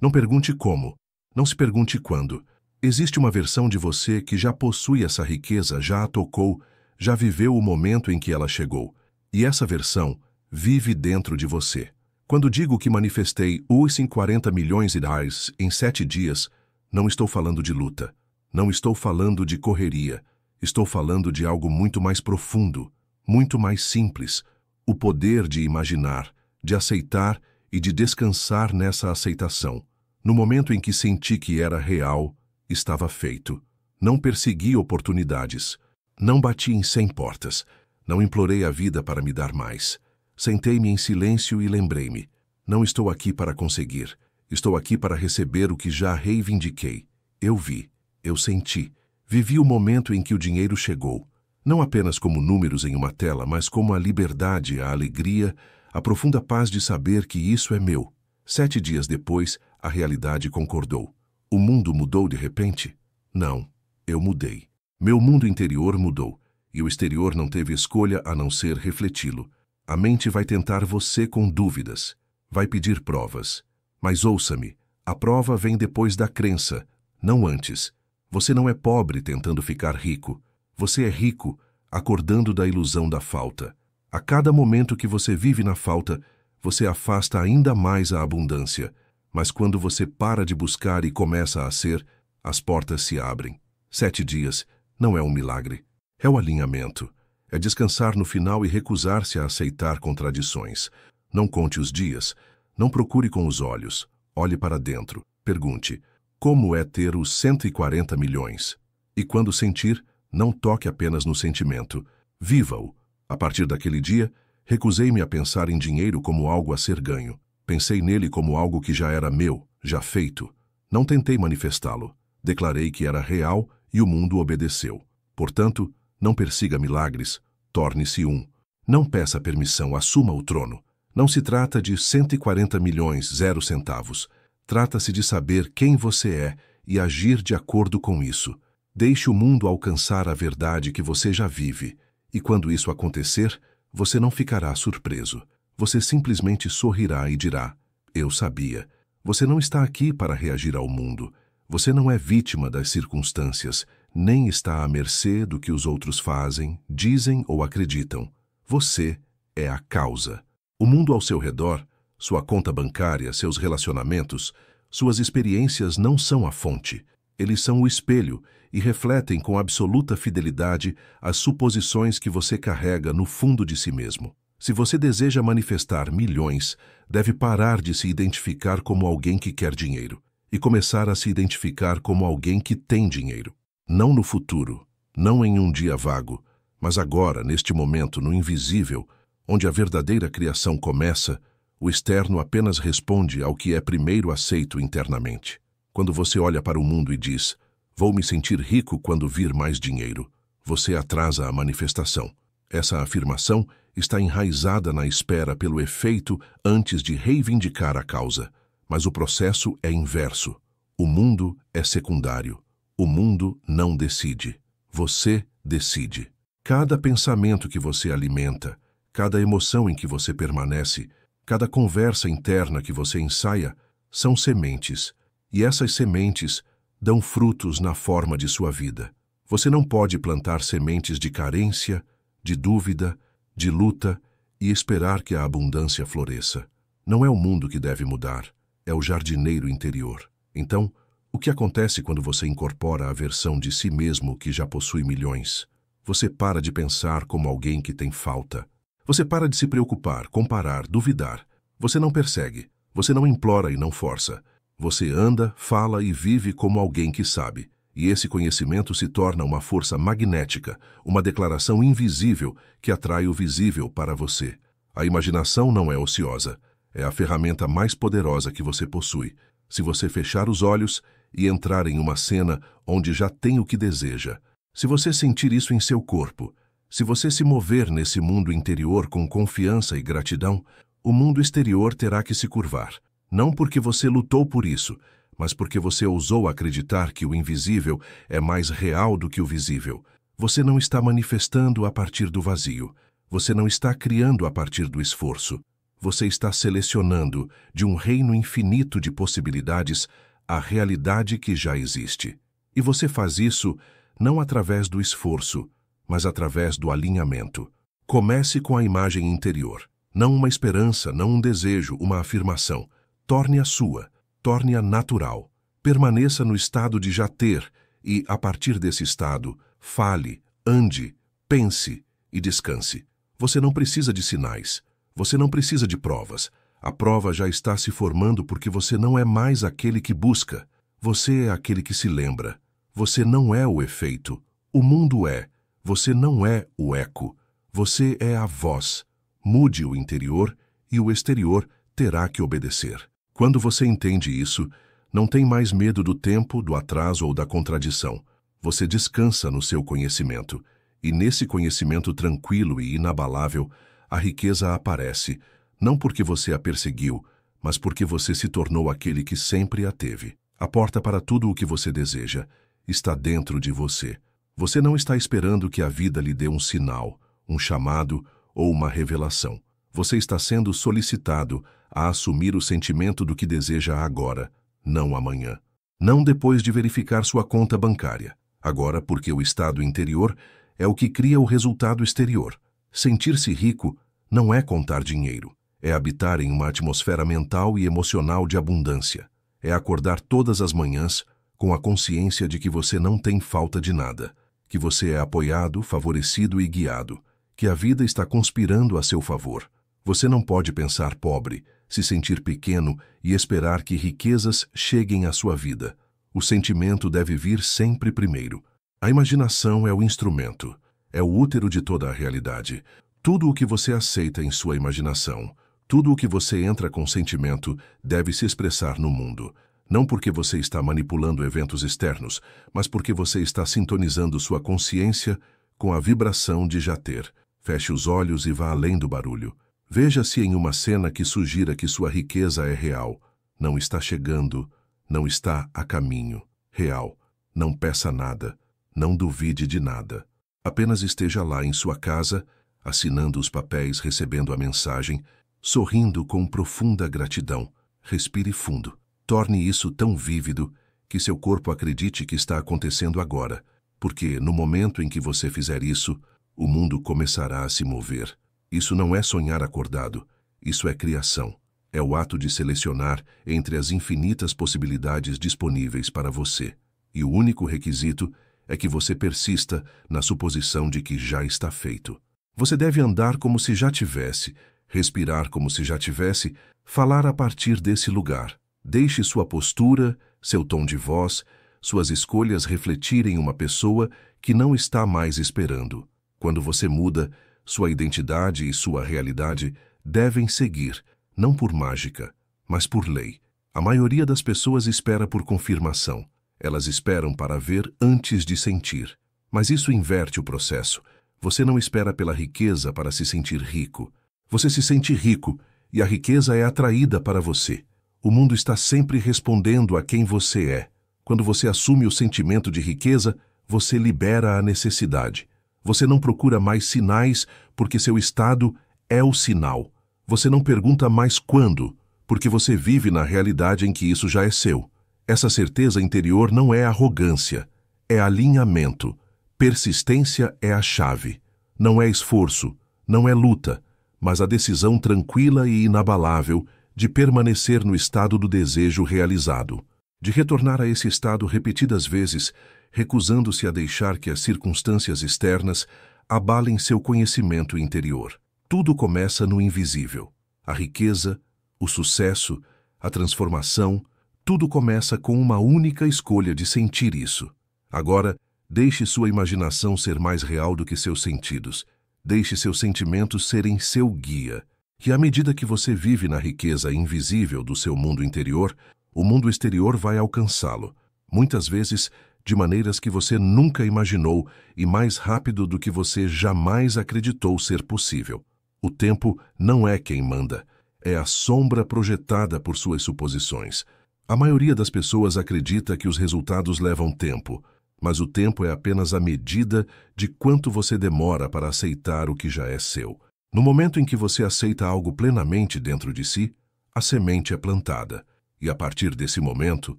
Não pergunte como. Não se pergunte quando. Existe uma versão de você que já possui essa riqueza, já a tocou, já viveu o momento em que ela chegou. E essa versão vive dentro de você. Quando digo que manifestei os 40 milhões de reais em 7 dias, não estou falando de luta. Não estou falando de correria. Estou falando de algo muito mais profundo, muito mais simples. O poder de imaginar, de aceitar e de descansar nessa aceitação. No momento em que senti que era real, estava feito. Não persegui oportunidades. Não bati em 100 portas. Não implorei a vida para me dar mais. Sentei-me em silêncio e lembrei-me. Não estou aqui para conseguir. Estou aqui para receber o que já reivindiquei. Eu vi. Eu senti. Vivi o momento em que o dinheiro chegou. Não apenas como números em uma tela, mas como a liberdade, a alegria, a profunda paz de saber que isso é meu. 7 dias depois, a realidade concordou. O mundo mudou de repente? Não, eu mudei. Meu mundo interior mudou, e o exterior não teve escolha a não ser refleti-lo. A mente vai tentar você com dúvidas, vai pedir provas. Mas ouça-me, a prova vem depois da crença, não antes. Você não é pobre tentando ficar rico. Você é rico acordando da ilusão da falta. A cada momento que você vive na falta, você afasta ainda mais a abundância. Mas quando você para de buscar e começa a ser, as portas se abrem. 7 dias não é um milagre. É o alinhamento. É descansar no final e recusar-se a aceitar contradições. Não conte os dias. Não procure com os olhos. Olhe para dentro. Pergunte: como é ter os 140 milhões? E quando sentir, não toque apenas no sentimento. Viva-o. A partir daquele dia, recusei-me a pensar em dinheiro como algo a ser ganho. Pensei nele como algo que já era meu, já feito. Não tentei manifestá-lo. Declarei que era real e o mundo obedeceu. Portanto, não persiga milagres, torne-se um. Não peça permissão, assuma o trono. Não se trata de 140 milhões, 0 centavos. Trata-se de saber quem você é e agir de acordo com isso. Deixe o mundo alcançar a verdade que você já vive. E quando isso acontecer, você não ficará surpreso. Você simplesmente sorrirá e dirá: eu sabia. Você não está aqui para reagir ao mundo. Você não é vítima das circunstâncias, nem está à mercê do que os outros fazem, dizem ou acreditam. Você é a causa. O mundo ao seu redor, sua conta bancária, seus relacionamentos, suas experiências não são a fonte. Eles são o espelho e refletem com absoluta fidelidade as suposições que você carrega no fundo de si mesmo. Se você deseja manifestar milhões, deve parar de se identificar como alguém que quer dinheiro e começar a se identificar como alguém que tem dinheiro. Não no futuro, não em um dia vago, mas agora, neste momento, no invisível, onde a verdadeira criação começa, o externo apenas responde ao que é primeiro aceito internamente. Quando você olha para o mundo e diz: vou me sentir rico quando vir mais dinheiro, você atrasa a manifestação. Essa afirmação está enraizada na espera pelo efeito antes de reivindicar a causa. Mas o processo é inverso. O mundo é secundário. O mundo não decide. Você decide. Cada pensamento que você alimenta, cada emoção em que você permanece, cada conversa interna que você ensaia, são sementes. E essas sementes dão frutos na forma de sua vida. Você não pode plantar sementes de carência, de dúvida, de luta e esperar que a abundância floresça. Não é o mundo que deve mudar, é o jardineiro interior. Então, o que acontece quando você incorpora a versão de si mesmo que já possui milhões? Você para de pensar como alguém que tem falta. Você para de se preocupar, comparar, duvidar. Você não persegue, você não implora e não força. Você anda, fala e vive como alguém que sabe. E esse conhecimento se torna uma força magnética, uma declaração invisível que atrai o visível para você. A imaginação não é ociosa. É a ferramenta mais poderosa que você possui. Se você fechar os olhos e entrar em uma cena onde já tem o que deseja, se você sentir isso em seu corpo, se você se mover nesse mundo interior com confiança e gratidão, o mundo exterior terá que se curvar. Não porque você lutou por isso, mas porque você ousou acreditar que o invisível é mais real do que o visível. Você não está manifestando a partir do vazio. Você não está criando a partir do esforço. Você está selecionando, de um reino infinito de possibilidades, a realidade que já existe. E você faz isso não através do esforço, mas através do alinhamento. Comece com a imagem interior. Não uma esperança, não um desejo, uma afirmação. Torne-a sua, torne-a natural. Permaneça no estado de já ter e, a partir desse estado, fale, ande, pense e descanse. Você não precisa de sinais. Você não precisa de provas. A prova já está se formando porque você não é mais aquele que busca. Você é aquele que se lembra. Você não é o efeito. O mundo é. Você não é o eco. Você é a voz. Mude o interior e o exterior terá que obedecer. Quando você entende isso, não tem mais medo do tempo, do atraso ou da contradição. Você descansa no seu conhecimento. E nesse conhecimento tranquilo e inabalável, a riqueza aparece, não porque você a perseguiu, mas porque você se tornou aquele que sempre a teve. A porta para tudo o que você deseja está dentro de você. Você não está esperando que a vida lhe dê um sinal, um chamado ou uma revelação. Você está sendo solicitado a assumir o sentimento do que deseja agora, não amanhã. Não depois de verificar sua conta bancária. Agora, porque o estado interior é o que cria o resultado exterior. Sentir-se rico não é contar dinheiro. É habitar em uma atmosfera mental e emocional de abundância. É acordar todas as manhãs com a consciência de que você não tem falta de nada, que você é apoiado, favorecido e guiado, que a vida está conspirando a seu favor. Você não pode pensar pobre, se sentir pequeno e esperar que riquezas cheguem à sua vida. O sentimento deve vir sempre primeiro. A imaginação é o instrumento, é o útero de toda a realidade. Tudo o que você aceita em sua imaginação, tudo o que você entra com sentimento deve se expressar no mundo. Não porque você está manipulando eventos externos, mas porque você está sintonizando sua consciência com a vibração de já ter. Feche os olhos e vá além do barulho. Veja-se em uma cena que sugira que sua riqueza é real. Não está chegando, não está a caminho. Real. Não peça nada, não duvide de nada. Apenas esteja lá em sua casa, assinando os papéis, recebendo a mensagem, sorrindo com profunda gratidão. Respire fundo. Torne isso tão vívido que seu corpo acredite que está acontecendo agora, porque no momento em que você fizer isso, o mundo começará a se mover. Isso não é sonhar acordado, isso é criação. É o ato de selecionar entre as infinitas possibilidades disponíveis para você. E o único requisito é que você persista na suposição de que já está feito. Você deve andar como se já tivesse, respirar como se já tivesse, falar a partir desse lugar. Deixe sua postura, seu tom de voz, suas escolhas refletirem uma pessoa que não está mais esperando. Quando você muda, sua identidade e sua realidade devem seguir, não por mágica, mas por lei. A maioria das pessoas espera por confirmação. Elas esperam para ver antes de sentir. Mas isso inverte o processo. Você não espera pela riqueza para se sentir rico. Você se sente rico e a riqueza é atraída para você. O mundo está sempre respondendo a quem você é. Quando você assume o sentimento de riqueza, você libera a necessidade. Você não procura mais sinais, porque seu estado é o sinal. Você não pergunta mais quando, porque você vive na realidade em que isso já é seu. Essa certeza interior não é arrogância, é alinhamento. Persistência é a chave. Não é esforço, não é luta, mas a decisão tranquila e inabalável de permanecer no estado do desejo realizado, de retornar a esse estado repetidas vezes, recusando-se a deixar que as circunstâncias externas abalem seu conhecimento interior. Tudo começa no invisível. A riqueza, o sucesso, a transformação, tudo começa com uma única escolha de sentir isso. Agora, deixe sua imaginação ser mais real do que seus sentidos. Deixe seus sentimentos serem seu guia. E à medida que você vive na riqueza invisível do seu mundo interior, o mundo exterior vai alcançá-lo, muitas vezes de maneiras que você nunca imaginou e mais rápido do que você jamais acreditou ser possível. O tempo não é quem manda, é a sombra projetada por suas suposições. A maioria das pessoas acredita que os resultados levam tempo, mas o tempo é apenas a medida de quanto você demora para aceitar o que já é seu. No momento em que você aceita algo plenamente dentro de si, a semente é plantada, e a partir desse momento,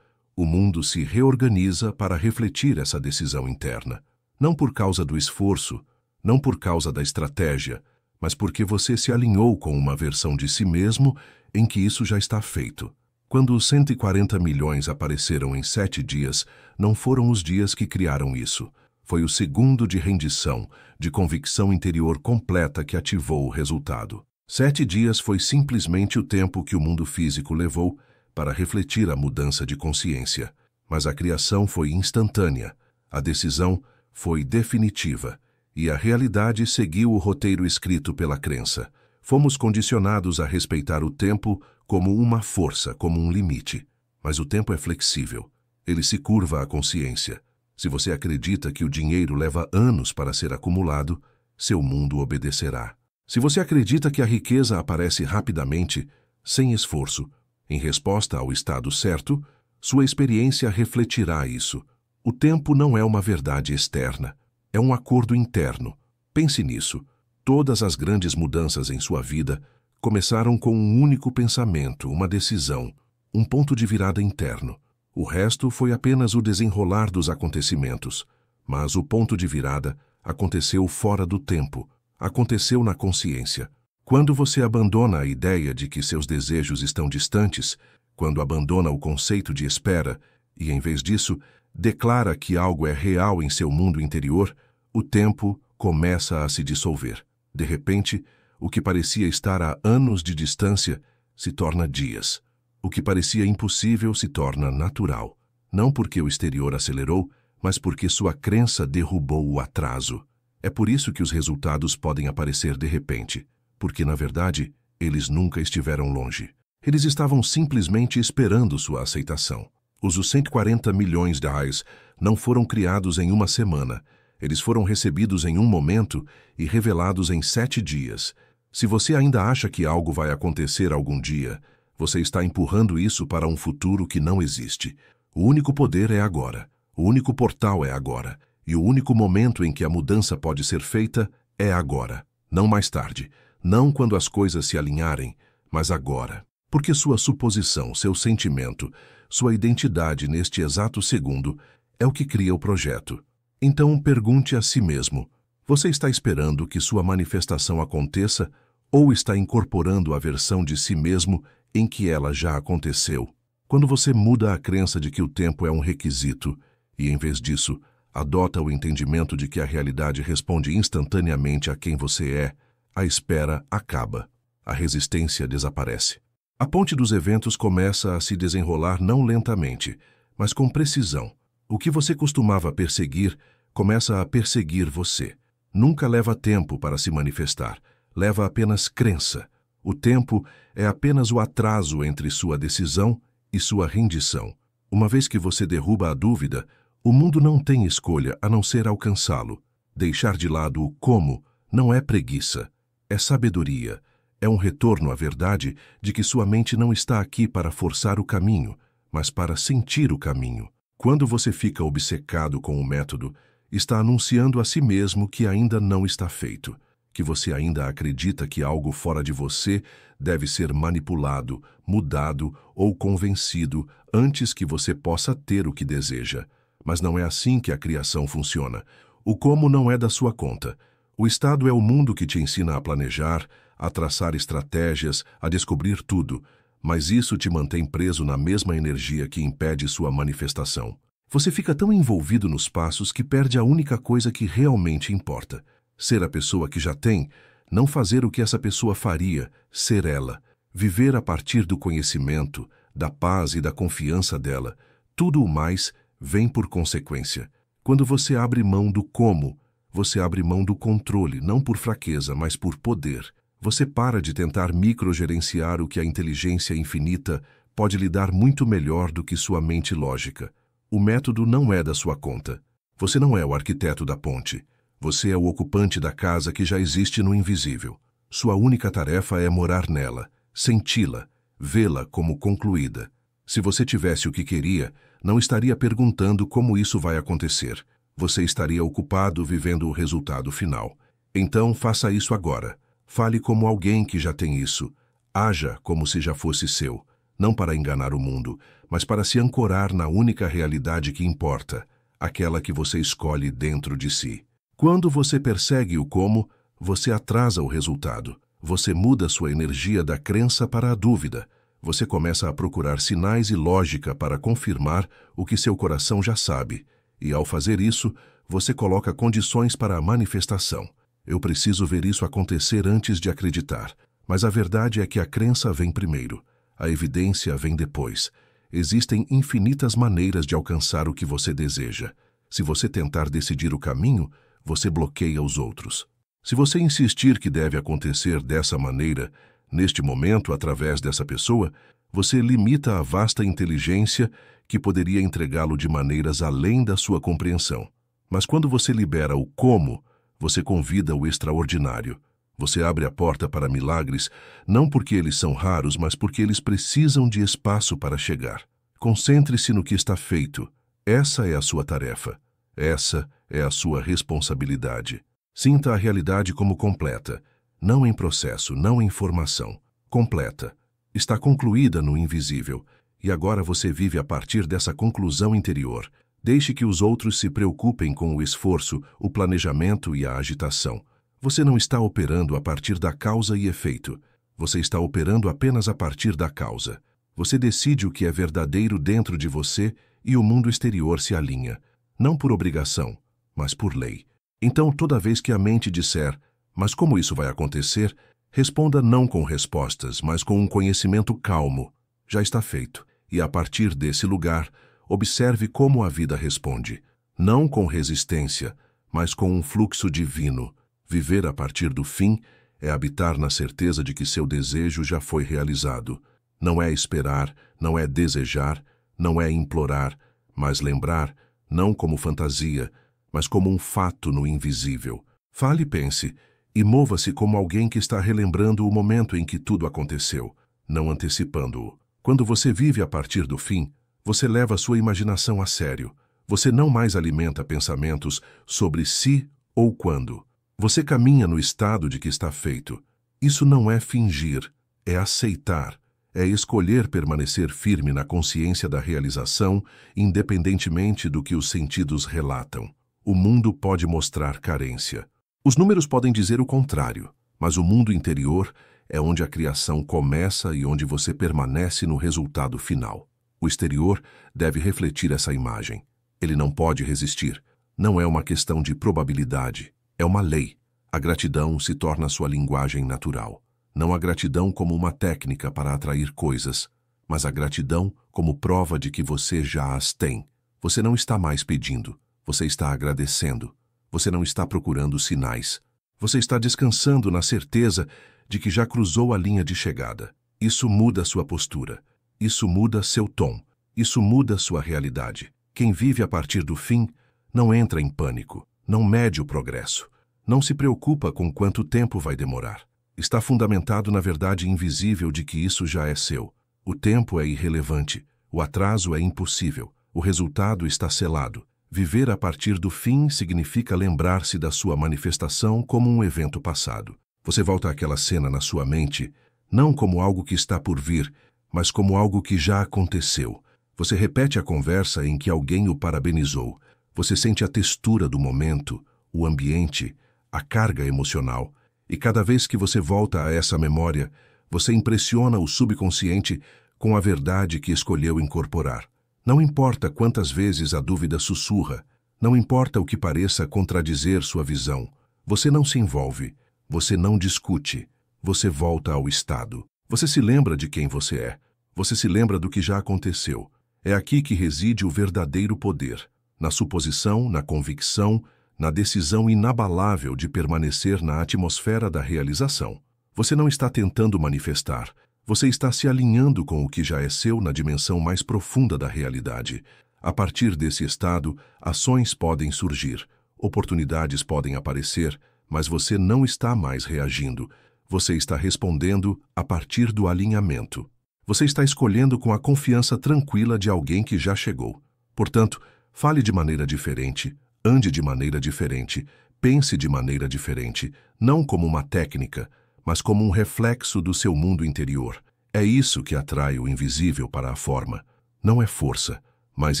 o mundo se reorganiza para refletir essa decisão interna. Não por causa do esforço, não por causa da estratégia, mas porque você se alinhou com uma versão de si mesmo em que isso já está feito. Quando os 140 milhões apareceram em 7 dias, não foram os dias que criaram isso. Foi o segundo de rendição, de convicção interior completa que ativou o resultado. 7 dias foi simplesmente o tempo que o mundo físico levou para refletir a mudança de consciência. Mas a criação foi instantânea, a decisão foi definitiva, e a realidade seguiu o roteiro escrito pela crença. Fomos condicionados a respeitar o tempo como uma força, como um limite. Mas o tempo é flexível. Ele se curva à consciência. Se você acredita que o dinheiro leva anos para ser acumulado, seu mundo obedecerá. Se você acredita que a riqueza aparece rapidamente, sem esforço, em resposta ao estado certo, sua experiência refletirá isso. O tempo não é uma verdade externa, é um acordo interno. Pense nisso. Todas as grandes mudanças em sua vida começaram com um único pensamento, uma decisão, um ponto de virada interno. O resto foi apenas o desenrolar dos acontecimentos, mas o ponto de virada aconteceu fora do tempo, aconteceu na consciência. Quando você abandona a ideia de que seus desejos estão distantes, quando abandona o conceito de espera e, em vez disso, declara que algo é real em seu mundo interior, o tempo começa a se dissolver. De repente, o que parecia estar a anos de distância se torna dias. O que parecia impossível se torna natural, não porque o exterior acelerou, mas porque sua crença derrubou o atraso. É por isso que os resultados podem aparecer de repente, porque, na verdade, eles nunca estiveram longe. Eles estavam simplesmente esperando sua aceitação. Os 140 milhões de reais não foram criados em uma semana. Eles foram recebidos em um momento e revelados em 7 dias. Se você ainda acha que algo vai acontecer algum dia, você está empurrando isso para um futuro que não existe. O único poder é agora. O único portal é agora. E o único momento em que a mudança pode ser feita é agora. Não mais tarde. Não quando as coisas se alinharem, mas agora. Porque sua suposição, seu sentimento, sua identidade neste exato segundo é o que cria o projeto. Então pergunte a si mesmo: você está esperando que sua manifestação aconteça ou está incorporando a versão de si mesmo em que ela já aconteceu? Quando você muda a crença de que o tempo é um requisito e, em vez disso, adota o entendimento de que a realidade responde instantaneamente a quem você é, a espera acaba, a resistência desaparece. A ponte dos eventos começa a se desenrolar não lentamente, mas com precisão. O que você costumava perseguir começa a perseguir você. Nunca leva tempo para se manifestar, leva apenas crença. O tempo é apenas o atraso entre sua decisão e sua rendição. Uma vez que você derruba a dúvida, o mundo não tem escolha a não ser alcançá-lo. Deixar de lado o como não é preguiça, é sabedoria. É um retorno à verdade de que sua mente não está aqui para forçar o caminho, mas para sentir o caminho. Quando você fica obcecado com o método, está anunciando a si mesmo que ainda não está feito, que você ainda acredita que algo fora de você deve ser manipulado, mudado ou convencido antes que você possa ter o que deseja. Mas não é assim que a criação funciona. O como não é da sua conta. O estado é o mundo que te ensina a planejar, a traçar estratégias, a descobrir tudo, mas isso te mantém preso na mesma energia que impede sua manifestação. Você fica tão envolvido nos passos que perde a única coisa que realmente importa. Ser a pessoa que já tem, não fazer o que essa pessoa faria, ser ela. Viver a partir do conhecimento, da paz e da confiança dela. Tudo o mais vem por consequência. Quando você abre mão do como, você abre mão do controle, não por fraqueza, mas por poder. Você para de tentar microgerenciar o que a inteligência infinita pode lhe dar muito melhor do que sua mente lógica. O método não é da sua conta. Você não é o arquiteto da ponte. Você é o ocupante da casa que já existe no invisível. Sua única tarefa é morar nela, senti-la, vê-la como concluída. Se você tivesse o que queria, não estaria perguntando como isso vai acontecer. Você estaria ocupado vivendo o resultado final. Então faça isso agora. Fale como alguém que já tem isso. Haja como se já fosse seu, não para enganar o mundo, mas para se ancorar na única realidade que importa, aquela que você escolhe dentro de si. Quando você persegue o como, você atrasa o resultado. Você muda sua energia da crença para a dúvida. Você começa a procurar sinais e lógica para confirmar o que seu coração já sabe. E ao fazer isso, você coloca condições para a manifestação. Eu preciso ver isso acontecer antes de acreditar. Mas a verdade é que a crença vem primeiro. A evidência vem depois. Existem infinitas maneiras de alcançar o que você deseja. Se você tentar decidir o caminho, você bloqueia os outros. Se você insistir que deve acontecer dessa maneira, neste momento, através dessa pessoa, você limita a vasta inteligência que poderia entregá-lo de maneiras além da sua compreensão. Mas quando você libera o como, você convida o extraordinário. Você abre a porta para milagres, não porque eles são raros, mas porque eles precisam de espaço para chegar. Concentre-se no que está feito. Essa é a sua tarefa. Essa é a sua responsabilidade. Sinta a realidade como completa, não em processo, não em formação. Completa. Está concluída no invisível, e agora você vive a partir dessa conclusão interior. Deixe que os outros se preocupem com o esforço, o planejamento e a agitação. Você não está operando a partir da causa e efeito. Você está operando apenas a partir da causa. Você decide o que é verdadeiro dentro de você e o mundo exterior se alinha, não por obrigação, mas por lei. Então, toda vez que a mente disser, mas como isso vai acontecer, responda não com respostas, mas com um conhecimento calmo. Já está feito. E a partir desse lugar, observe como a vida responde. Não com resistência, mas com um fluxo divino. Viver a partir do fim é habitar na certeza de que seu desejo já foi realizado. Não é esperar, não é desejar, não é implorar, mas lembrar, não como fantasia, mas como um fato no invisível. Fale e pense, e mova-se como alguém que está relembrando o momento em que tudo aconteceu, não antecipando-o. Quando você vive a partir do fim, você leva sua imaginação a sério. Você não mais alimenta pensamentos sobre se ou quando. Você caminha no estado de que está feito. Isso não é fingir, é aceitar, é escolher permanecer firme na consciência da realização, independentemente do que os sentidos relatam. O mundo pode mostrar carência. Os números podem dizer o contrário, mas o mundo interior é onde a criação começa e onde você permanece no resultado final. O exterior deve refletir essa imagem. Ele não pode resistir. Não é uma questão de probabilidade. É uma lei. A gratidão se torna sua linguagem natural. Não a gratidão como uma técnica para atrair coisas, mas a gratidão como prova de que você já as tem. Você não está mais pedindo. Você está agradecendo. Você não está procurando sinais. Você está descansando na certeza de que já cruzou a linha de chegada. Isso muda sua postura. Isso muda seu tom. Isso muda sua realidade. Quem vive a partir do fim não entra em pânico. Não mede o progresso. Não se preocupa com quanto tempo vai demorar. Está fundamentado na verdade invisível de que isso já é seu. O tempo é irrelevante. O atraso é impossível. O resultado está selado. Viver a partir do fim significa lembrar-se da sua manifestação como um evento passado. Você volta àquela cena na sua mente, não como algo que está por vir, mas como algo que já aconteceu. Você repete a conversa em que alguém o parabenizou. Você sente a textura do momento, o ambiente, a carga emocional. E cada vez que você volta a essa memória, você impressiona o subconsciente com a verdade que escolheu incorporar. Não importa quantas vezes a dúvida sussurra, não importa o que pareça contradizer sua visão, você não se envolve, você não discute, você volta ao estado. Você se lembra de quem você é, você se lembra do que já aconteceu. É aqui que reside o verdadeiro poder. Na suposição, na convicção, na decisão inabalável de permanecer na atmosfera da realização. Você não está tentando manifestar, você está se alinhando com o que já é seu na dimensão mais profunda da realidade. A partir desse estado, ações podem surgir, oportunidades podem aparecer, mas você não está mais reagindo. Você está respondendo a partir do alinhamento. Você está escolhendo com a confiança tranquila de alguém que já chegou. Portanto, fale de maneira diferente, ande de maneira diferente, pense de maneira diferente, não como uma técnica, mas como um reflexo do seu mundo interior. É isso que atrai o invisível para a forma. Não é força, mas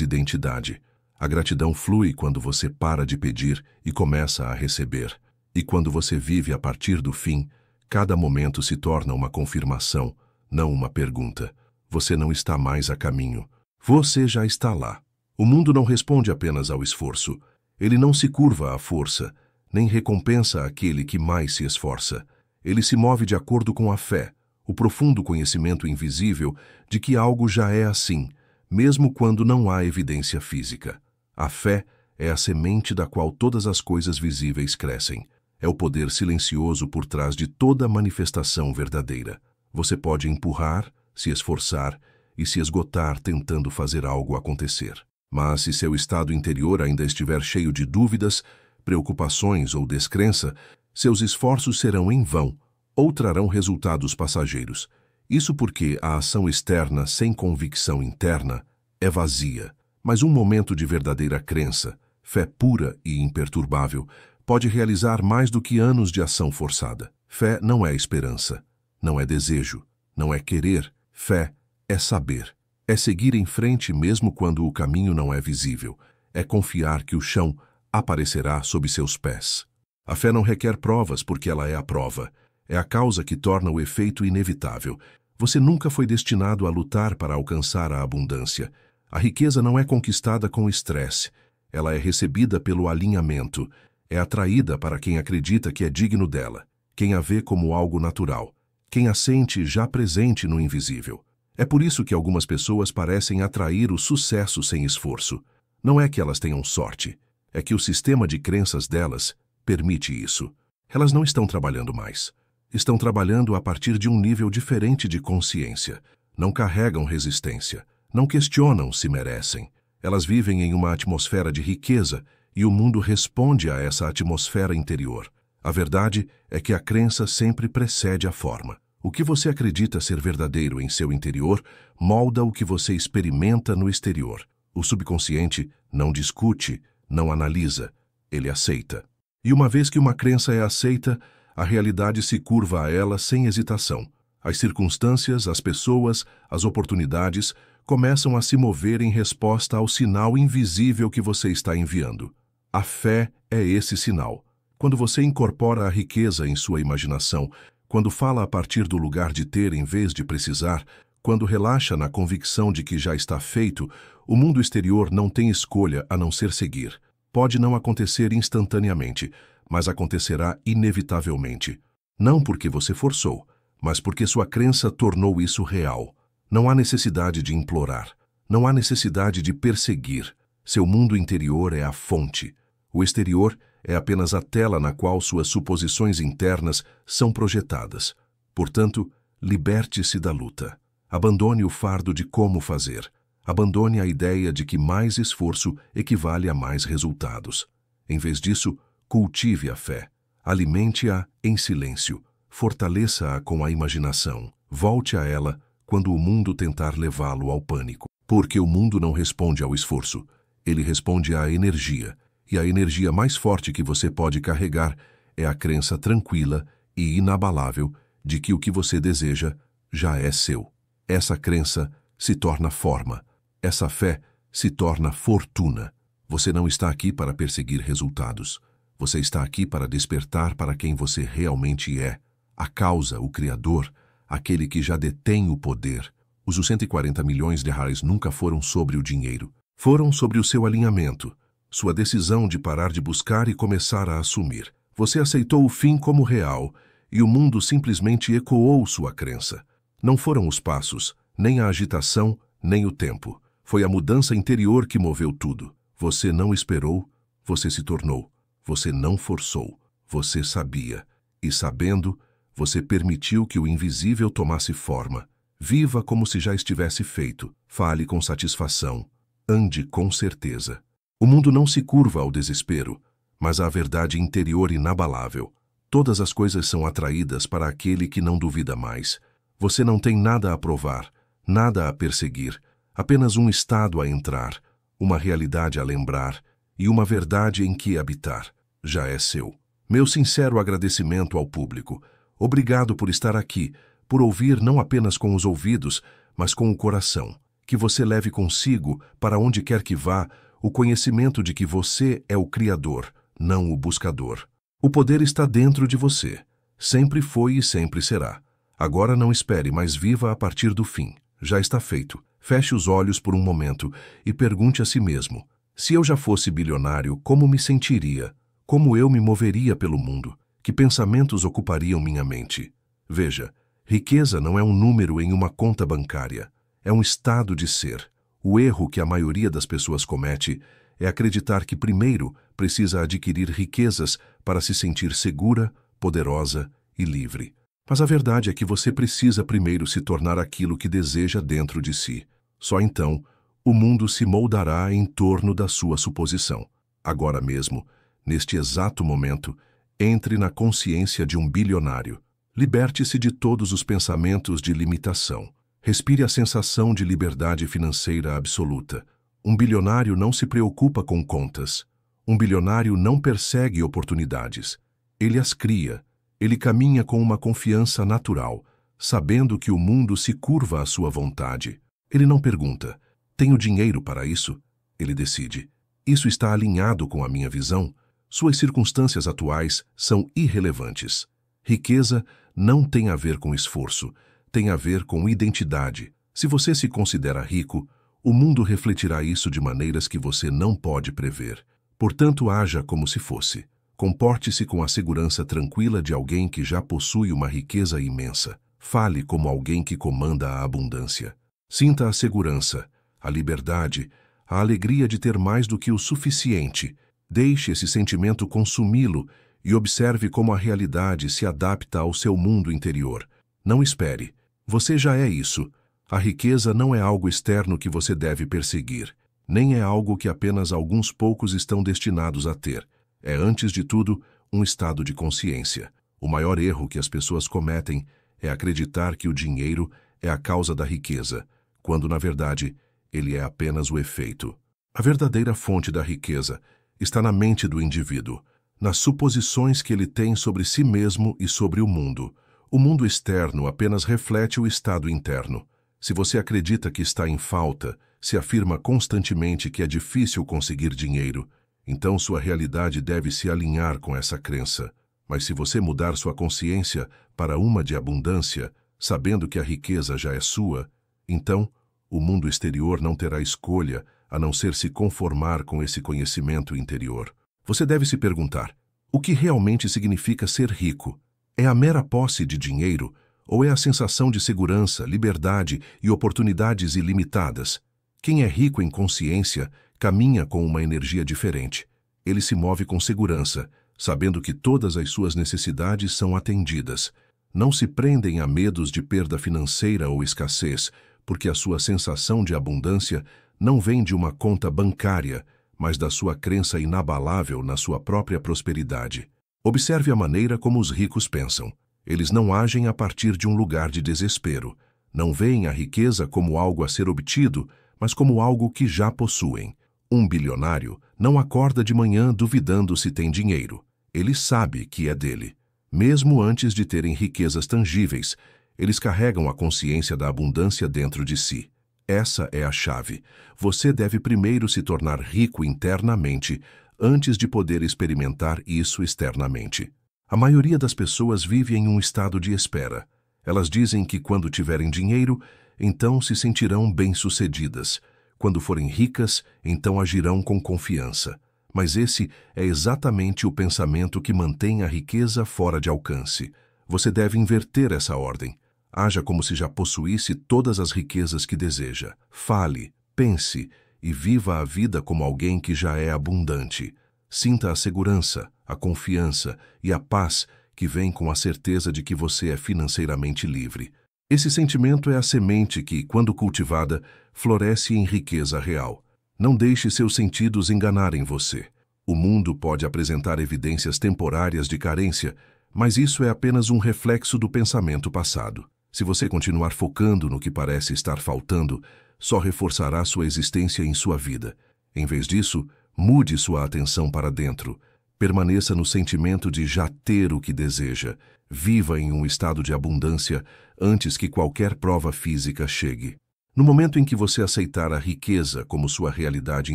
identidade. A gratidão flui quando você para de pedir e começa a receber. E quando você vive a partir do fim, cada momento se torna uma confirmação, não uma pergunta. Você não está mais a caminho. Você já está lá. O mundo não responde apenas ao esforço. Ele não se curva à força, nem recompensa aquele que mais se esforça. Ele se move de acordo com a fé, o profundo conhecimento invisível de que algo já é assim, mesmo quando não há evidência física. A fé é a semente da qual todas as coisas visíveis crescem. É o poder silencioso por trás de toda manifestação verdadeira. Você pode empurrar, se esforçar e se esgotar tentando fazer algo acontecer. Mas se seu estado interior ainda estiver cheio de dúvidas, preocupações ou descrença, seus esforços serão em vão ou trarão resultados passageiros. Isso porque a ação externa sem convicção interna é vazia. Mas um momento de verdadeira crença, fé pura e imperturbável, pode realizar mais do que anos de ação forçada. Fé não é esperança, não é desejo, não é querer. Fé é saber. É seguir em frente mesmo quando o caminho não é visível. É confiar que o chão aparecerá sob seus pés. A fé não requer provas porque ela é a prova. É a causa que torna o efeito inevitável. Você nunca foi destinado a lutar para alcançar a abundância. A riqueza não é conquistada com estresse. Ela é recebida pelo alinhamento. É atraída para quem acredita que é digno dela, quem a vê como algo natural, quem a sente já presente no invisível. É por isso que algumas pessoas parecem atrair o sucesso sem esforço. Não é que elas tenham sorte, é que o sistema de crenças delas permite isso. Elas não estão trabalhando mais. Estão trabalhando a partir de um nível diferente de consciência. Não carregam resistência. Não questionam se merecem. Elas vivem em uma atmosfera de riqueza e o mundo responde a essa atmosfera interior. A verdade é que a crença sempre precede a forma. O que você acredita ser verdadeiro em seu interior molda o que você experimenta no exterior. O subconsciente não discute, não analisa, ele aceita. E uma vez que uma crença é aceita, a realidade se curva a ela sem hesitação. As circunstâncias, as pessoas, as oportunidades começam a se mover em resposta ao sinal invisível que você está enviando. A fé é esse sinal. Quando você incorpora a riqueza em sua imaginação, quando fala a partir do lugar de ter em vez de precisar, quando relaxa na convicção de que já está feito, o mundo exterior não tem escolha a não ser seguir. Pode não acontecer instantaneamente, mas acontecerá inevitavelmente. Não porque você forçou, mas porque sua crença tornou isso real. Não há necessidade de implorar. Não há necessidade de perseguir. Seu mundo interior é a fonte. O exterior é apenas a tela na qual suas suposições internas são projetadas. Portanto, liberte-se da luta. Abandone o fardo de como fazer. Abandone a ideia de que mais esforço equivale a mais resultados. Em vez disso, cultive a fé. Alimente-a em silêncio. Fortaleça-a com a imaginação. Volte a ela quando o mundo tentar levá-lo ao pânico. Porque o mundo não responde ao esforço. Ele responde à energia. E a energia mais forte que você pode carregar é a crença tranquila e inabalável de que o que você deseja já é seu. Essa crença se torna forma. Essa fé se torna fortuna. Você não está aqui para perseguir resultados. Você está aqui para despertar para quem você realmente é. A causa, o Criador, aquele que já detém o poder. Os 140 milhões de reais nunca foram sobre o dinheiro. Foram sobre o seu alinhamento. Sua decisão de parar de buscar e começar a assumir. Você aceitou o fim como real e o mundo simplesmente ecoou sua crença. Não foram os passos, nem a agitação, nem o tempo. Foi a mudança interior que moveu tudo. Você não esperou, você se tornou. Você não forçou, você sabia. E sabendo, você permitiu que o invisível tomasse forma. Viva como se já estivesse feito. Fale com satisfação. Ande com certeza. O mundo não se curva ao desespero, mas à verdade interior inabalável. Todas as coisas são atraídas para aquele que não duvida mais. Você não tem nada a provar, nada a perseguir, apenas um estado a entrar, uma realidade a lembrar e uma verdade em que habitar. Já é seu. Meu sincero agradecimento ao público. Obrigado por estar aqui, por ouvir não apenas com os ouvidos, mas com o coração. Que você leve consigo, para onde quer que vá, o conhecimento de que você é o Criador, não o buscador. O poder está dentro de você. Sempre foi e sempre será. Agora não espere, mas viva a partir do fim. Já está feito. Feche os olhos por um momento e pergunte a si mesmo: se eu já fosse bilionário, como me sentiria? Como eu me moveria pelo mundo? Que pensamentos ocupariam minha mente? Veja, riqueza não é um número em uma conta bancária. É um estado de ser. O erro que a maioria das pessoas comete é acreditar que primeiro precisa adquirir riquezas para se sentir segura, poderosa e livre. Mas a verdade é que você precisa primeiro se tornar aquilo que deseja dentro de si. Só então, o mundo se moldará em torno da sua suposição. Agora mesmo, neste exato momento, entre na consciência de um bilionário. Liberte-se de todos os pensamentos de limitação. Respire a sensação de liberdade financeira absoluta. Um bilionário não se preocupa com contas. Um bilionário não persegue oportunidades. Ele as cria. Ele caminha com uma confiança natural, sabendo que o mundo se curva à sua vontade. Ele não pergunta: tenho dinheiro para isso? Ele decide: isso está alinhado com a minha visão? Suas circunstâncias atuais são irrelevantes. Riqueza não tem a ver com esforço, tem a ver com identidade. Se você se considera rico, o mundo refletirá isso de maneiras que você não pode prever. Portanto, haja como se fosse. Comporte-se com a segurança tranquila de alguém que já possui uma riqueza imensa. Fale como alguém que comanda a abundância. Sinta a segurança, a liberdade, a alegria de ter mais do que o suficiente. Deixe esse sentimento consumi-lo e observe como a realidade se adapta ao seu mundo interior. Não espere. Você já é isso. A riqueza não é algo externo que você deve perseguir, nem é algo que apenas alguns poucos estão destinados a ter. É, antes de tudo, um estado de consciência. O maior erro que as pessoas cometem é acreditar que o dinheiro é a causa da riqueza, quando, na verdade, ele é apenas o efeito. A verdadeira fonte da riqueza está na mente do indivíduo, nas suposições que ele tem sobre si mesmo e sobre o mundo. O mundo externo apenas reflete o estado interno. Se você acredita que está em falta, se afirma constantemente que é difícil conseguir dinheiro, então sua realidade deve se alinhar com essa crença. Mas se você mudar sua consciência para uma de abundância, sabendo que a riqueza já é sua, então o mundo exterior não terá escolha a não ser se conformar com esse conhecimento interior. Você deve se perguntar: o que realmente significa ser rico? É a mera posse de dinheiro ou é a sensação de segurança, liberdade e oportunidades ilimitadas? Quem é rico em consciência caminha com uma energia diferente. Ele se move com segurança, sabendo que todas as suas necessidades são atendidas. Não se prendem a medos de perda financeira ou escassez, porque a sua sensação de abundância não vem de uma conta bancária, mas da sua crença inabalável na sua própria prosperidade. Observe a maneira como os ricos pensam. Eles não agem a partir de um lugar de desespero. Não veem a riqueza como algo a ser obtido, mas como algo que já possuem. Um bilionário não acorda de manhã duvidando se tem dinheiro. Ele sabe que é dele. Mesmo antes de terem riquezas tangíveis, eles carregam a consciência da abundância dentro de si. Essa é a chave. Você deve primeiro se tornar rico internamente, antes de poder experimentar isso externamente. A maioria das pessoas vive em um estado de espera. Elas dizem que quando tiverem dinheiro, então se sentirão bem-sucedidas. Quando forem ricas, então agirão com confiança. Mas esse é exatamente o pensamento que mantém a riqueza fora de alcance. Você deve inverter essa ordem. Haja como se já possuísse todas as riquezas que deseja. Fale, pense e viva a vida como alguém que já é abundante. Sinta a segurança, a confiança e a paz que vem com a certeza de que você é financeiramente livre. Esse sentimento é a semente que, quando cultivada, floresce em riqueza real. Não deixe seus sentidos enganarem você. O mundo pode apresentar evidências temporárias de carência, mas isso é apenas um reflexo do pensamento passado. Se você continuar focando no que parece estar faltando, só reforçará sua existência em sua vida. Em vez disso, mude sua atenção para dentro. Permaneça no sentimento de já ter o que deseja. Viva em um estado de abundância antes que qualquer prova física chegue. No momento em que você aceitar a riqueza como sua realidade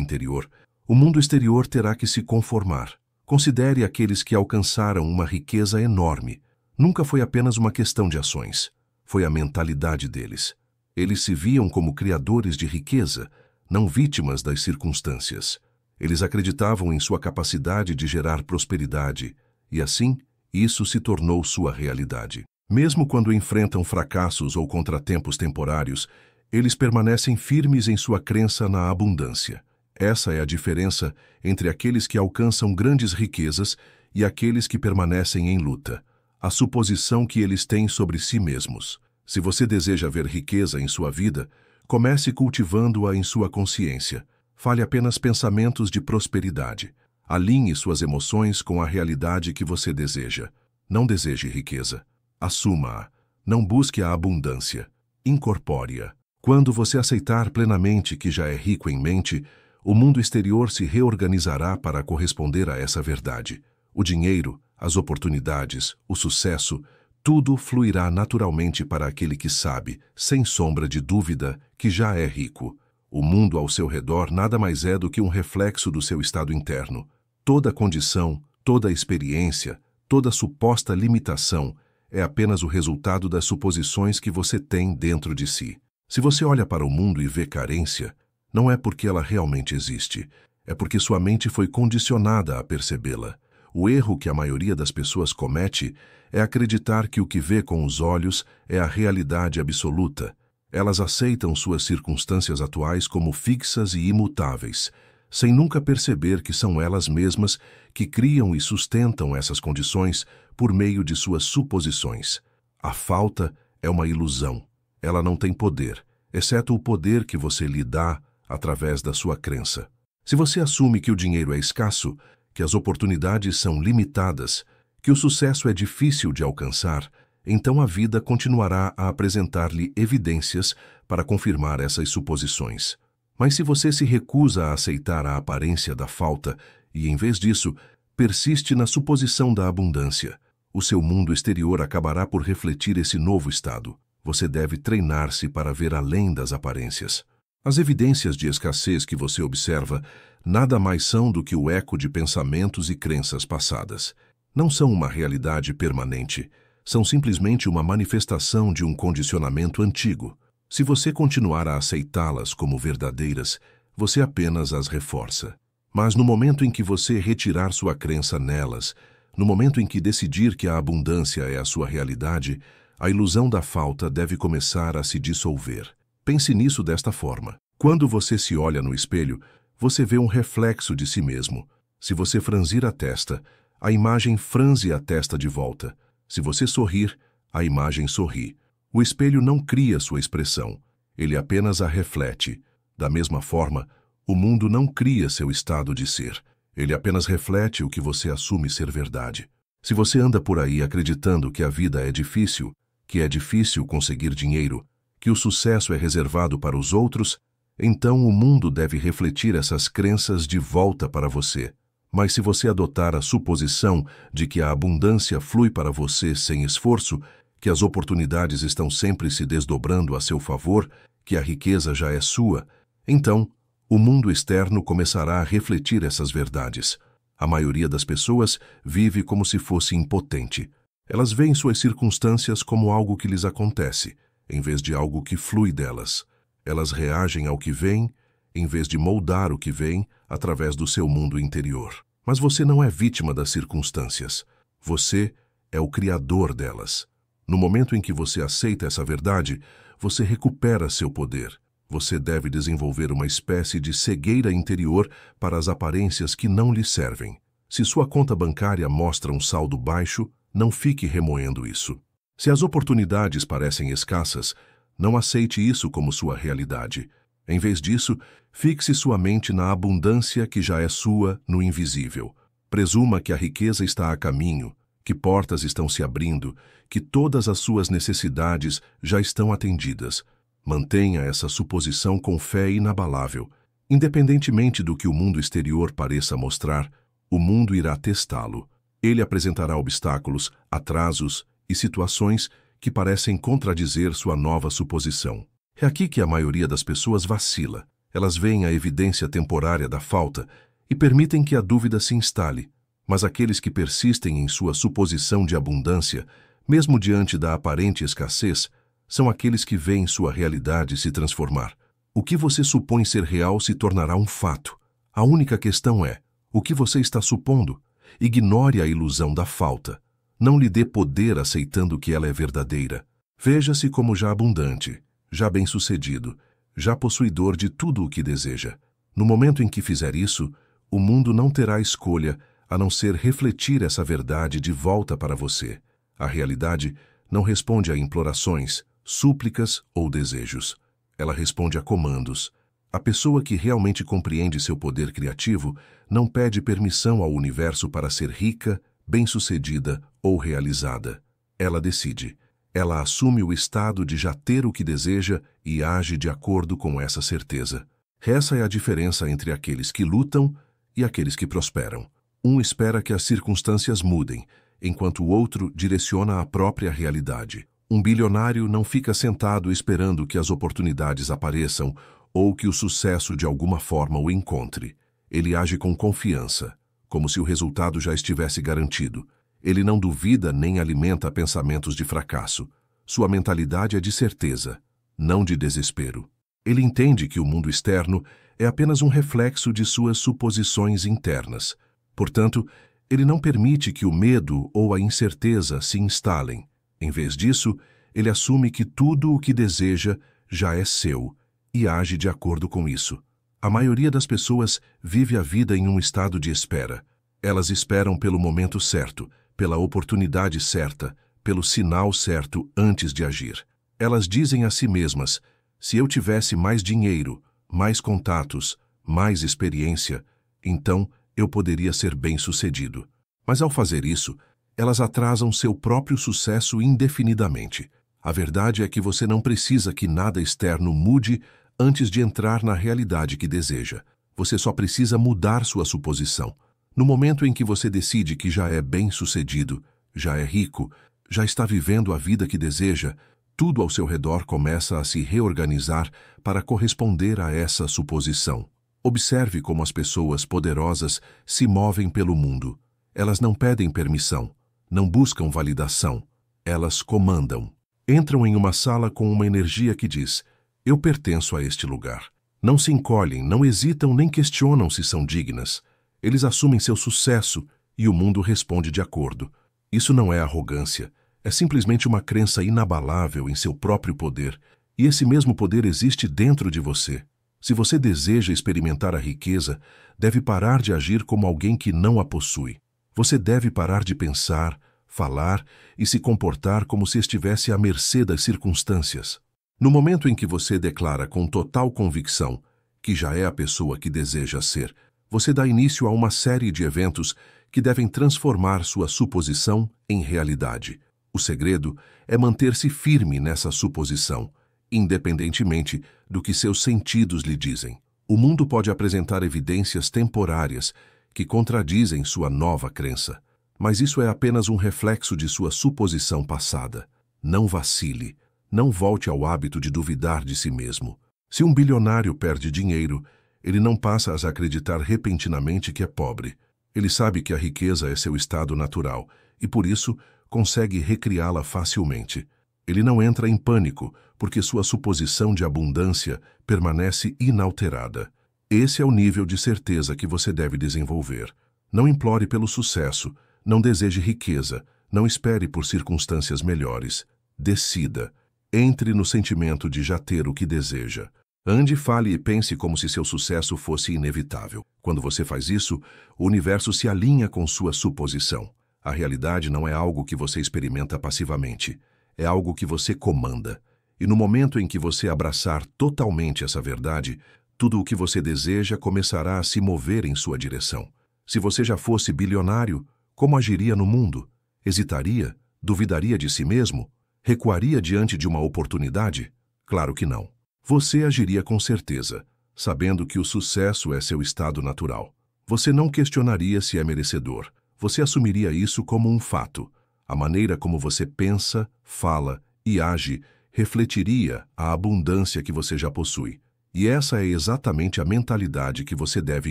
interior, o mundo exterior terá que se conformar. Considere aqueles que alcançaram uma riqueza enorme. Nunca foi apenas uma questão de ações. Foi a mentalidade deles. Eles se viam como criadores de riqueza, não vítimas das circunstâncias. Eles acreditavam em sua capacidade de gerar prosperidade, e assim, isso se tornou sua realidade. Mesmo quando enfrentam fracassos ou contratempos temporários, eles permanecem firmes em sua crença na abundância. Essa é a diferença entre aqueles que alcançam grandes riquezas e aqueles que permanecem em luta. A suposição que eles têm sobre si mesmos. Se você deseja ver riqueza em sua vida, comece cultivando-a em sua consciência. Fale apenas pensamentos de prosperidade. Alinhe suas emoções com a realidade que você deseja. Não deseje riqueza. Assuma-a. Não busque a abundância. Incorpore-a. Quando você aceitar plenamente que já é rico em mente, o mundo exterior se reorganizará para corresponder a essa verdade. O dinheiro, as oportunidades, o sucesso, tudo fluirá naturalmente para aquele que sabe, sem sombra de dúvida, que já é rico. O mundo ao seu redor nada mais é do que um reflexo do seu estado interno. Toda condição, toda experiência, toda suposta limitação é apenas o resultado das suposições que você tem dentro de si. Se você olha para o mundo e vê carência, não é porque ela realmente existe, é porque sua mente foi condicionada a percebê-la. O erro que a maioria das pessoas comete é acreditar que o que vê com os olhos é a realidade absoluta. Elas aceitam suas circunstâncias atuais como fixas e imutáveis, sem nunca perceber que são elas mesmas que criam e sustentam essas condições por meio de suas suposições. A falta é uma ilusão. Ela não tem poder, exceto o poder que você lhe dá através da sua crença. Se você assume que o dinheiro é escasso, que as oportunidades são limitadas, que o sucesso é difícil de alcançar, então a vida continuará a apresentar-lhe evidências para confirmar essas suposições. Mas se você se recusa a aceitar a aparência da falta e, em vez disso, persiste na suposição da abundância, o seu mundo exterior acabará por refletir esse novo estado. Você deve treinar-se para ver além das aparências. As evidências de escassez que você observa nada mais são do que o eco de pensamentos e crenças passadas. Não são uma realidade permanente, são simplesmente uma manifestação de um condicionamento antigo. Se você continuar a aceitá-las como verdadeiras, você apenas as reforça. Mas no momento em que você retirar sua crença nelas, no momento em que decidir que a abundância é a sua realidade, a ilusão da falta deve começar a se dissolver. Pense nisso desta forma. Quando você se olha no espelho, você vê um reflexo de si mesmo. Se você franzir a testa, a imagem franze a testa de volta. Se você sorrir, a imagem sorri. O espelho não cria sua expressão, ele apenas a reflete. Da mesma forma, o mundo não cria seu estado de ser, ele apenas reflete o que você assume ser verdade. Se você anda por aí acreditando que a vida é difícil, que é difícil conseguir dinheiro, que o sucesso é reservado para os outros, então o mundo deve refletir essas crenças de volta para você. Mas se você adotar a suposição de que a abundância flui para você sem esforço, que as oportunidades estão sempre se desdobrando a seu favor, que a riqueza já é sua, então o mundo externo começará a refletir essas verdades. A maioria das pessoas vive como se fosse impotente. Elas veem suas circunstâncias como algo que lhes acontece, em vez de algo que flui delas. Elas reagem ao que vem, em vez de moldar o que vem através do seu mundo interior. Mas você não é vítima das circunstâncias. Você é o criador delas. No momento em que você aceita essa verdade, você recupera seu poder. Você deve desenvolver uma espécie de cegueira interior para as aparências que não lhe servem. Se sua conta bancária mostra um saldo baixo, não fique remoendo isso. Se as oportunidades parecem escassas, não aceite isso como sua realidade. Em vez disso, fixe sua mente na abundância que já é sua no invisível. Presuma que a riqueza está a caminho, que portas estão se abrindo, que todas as suas necessidades já estão atendidas. Mantenha essa suposição com fé inabalável. Independentemente do que o mundo exterior pareça mostrar, o mundo irá testá-lo. Ele apresentará obstáculos, atrasos e situações que parecem contradizer sua nova suposição. É aqui que a maioria das pessoas vacila. Elas veem a evidência temporária da falta e permitem que a dúvida se instale. Mas aqueles que persistem em sua suposição de abundância, mesmo diante da aparente escassez, são aqueles que veem sua realidade se transformar. O que você supõe ser real se tornará um fato. A única questão é, o que você está supondo? Ignore a ilusão da falta. Não lhe dê poder aceitando que ela é verdadeira. Veja-se como já abundante, já bem-sucedido, já possuidor de tudo o que deseja. No momento em que fizer isso, o mundo não terá escolha a não ser refletir essa verdade de volta para você. A realidade não responde a implorações, súplicas ou desejos. Ela responde a comandos. A pessoa que realmente compreende seu poder criativo não pede permissão ao universo para ser rica, bem-sucedida ou realizada. Ela decide. Ela assume o estado de já ter o que deseja e age de acordo com essa certeza. Essa é a diferença entre aqueles que lutam e aqueles que prosperam. Um espera que as circunstâncias mudem, enquanto o outro direciona a própria realidade. Um bilionário não fica sentado esperando que as oportunidades apareçam ou que o sucesso de alguma forma o encontre. Ele age com confiança, como se o resultado já estivesse garantido. Ele não duvida nem alimenta pensamentos de fracasso. Sua mentalidade é de certeza, não de desespero. Ele entende que o mundo externo é apenas um reflexo de suas suposições internas. Portanto, ele não permite que o medo ou a incerteza se instalem. Em vez disso, ele assume que tudo o que deseja já é seu e age de acordo com isso. A maioria das pessoas vive a vida em um estado de espera. Elas esperam pelo momento certo, pela oportunidade certa, pelo sinal certo antes de agir. Elas dizem a si mesmas, se eu tivesse mais dinheiro, mais contatos, mais experiência, então eu poderia ser bem-sucedido. Mas ao fazer isso, elas atrasam seu próprio sucesso indefinidamente. A verdade é que você não precisa que nada externo mude antes de entrar na realidade que deseja. Você só precisa mudar sua suposição. No momento em que você decide que já é bem-sucedido, já é rico, já está vivendo a vida que deseja, tudo ao seu redor começa a se reorganizar para corresponder a essa suposição. Observe como as pessoas poderosas se movem pelo mundo. Elas não pedem permissão, não buscam validação, elas comandam. Entram em uma sala com uma energia que diz, eu pertenço a este lugar. Não se encolhem, não hesitam nem questionam se são dignas. Eles assumem seu sucesso e o mundo responde de acordo. Isso não é arrogância, é simplesmente uma crença inabalável em seu próprio poder, e esse mesmo poder existe dentro de você. Se você deseja experimentar a riqueza, deve parar de agir como alguém que não a possui. Você deve parar de pensar, falar e se comportar como se estivesse à mercê das circunstâncias. No momento em que você declara com total convicção que já é a pessoa que deseja ser, você dá início a uma série de eventos que devem transformar sua suposição em realidade. O segredo é manter-se firme nessa suposição, independentemente do que seus sentidos lhe dizem. O mundo pode apresentar evidências temporárias que contradizem sua nova crença, mas isso é apenas um reflexo de sua suposição passada. Não vacile, não volte ao hábito de duvidar de si mesmo. Se um bilionário perde dinheiro, ele não passa a acreditar repentinamente que é pobre. Ele sabe que a riqueza é seu estado natural e, por isso, consegue recriá-la facilmente. Ele não entra em pânico, porque sua suposição de abundância permanece inalterada. Esse é o nível de certeza que você deve desenvolver. Não implore pelo sucesso, não deseje riqueza, não espere por circunstâncias melhores. Decida. Entre no sentimento de já ter o que deseja. Ande, fale e pense como se seu sucesso fosse inevitável. Quando você faz isso, o universo se alinha com sua suposição. A realidade não é algo que você experimenta passivamente. É algo que você comanda. E no momento em que você abraçar totalmente essa verdade, tudo o que você deseja começará a se mover em sua direção. Se você já fosse bilionário, como agiria no mundo? Hesitaria? Duvidaria de si mesmo? Recuaria diante de uma oportunidade? Claro que não. Você agiria com certeza, sabendo que o sucesso é seu estado natural. Você não questionaria se é merecedor. Você assumiria isso como um fato. A maneira como você pensa, fala e age refletiria a abundância que você já possui. E essa é exatamente a mentalidade que você deve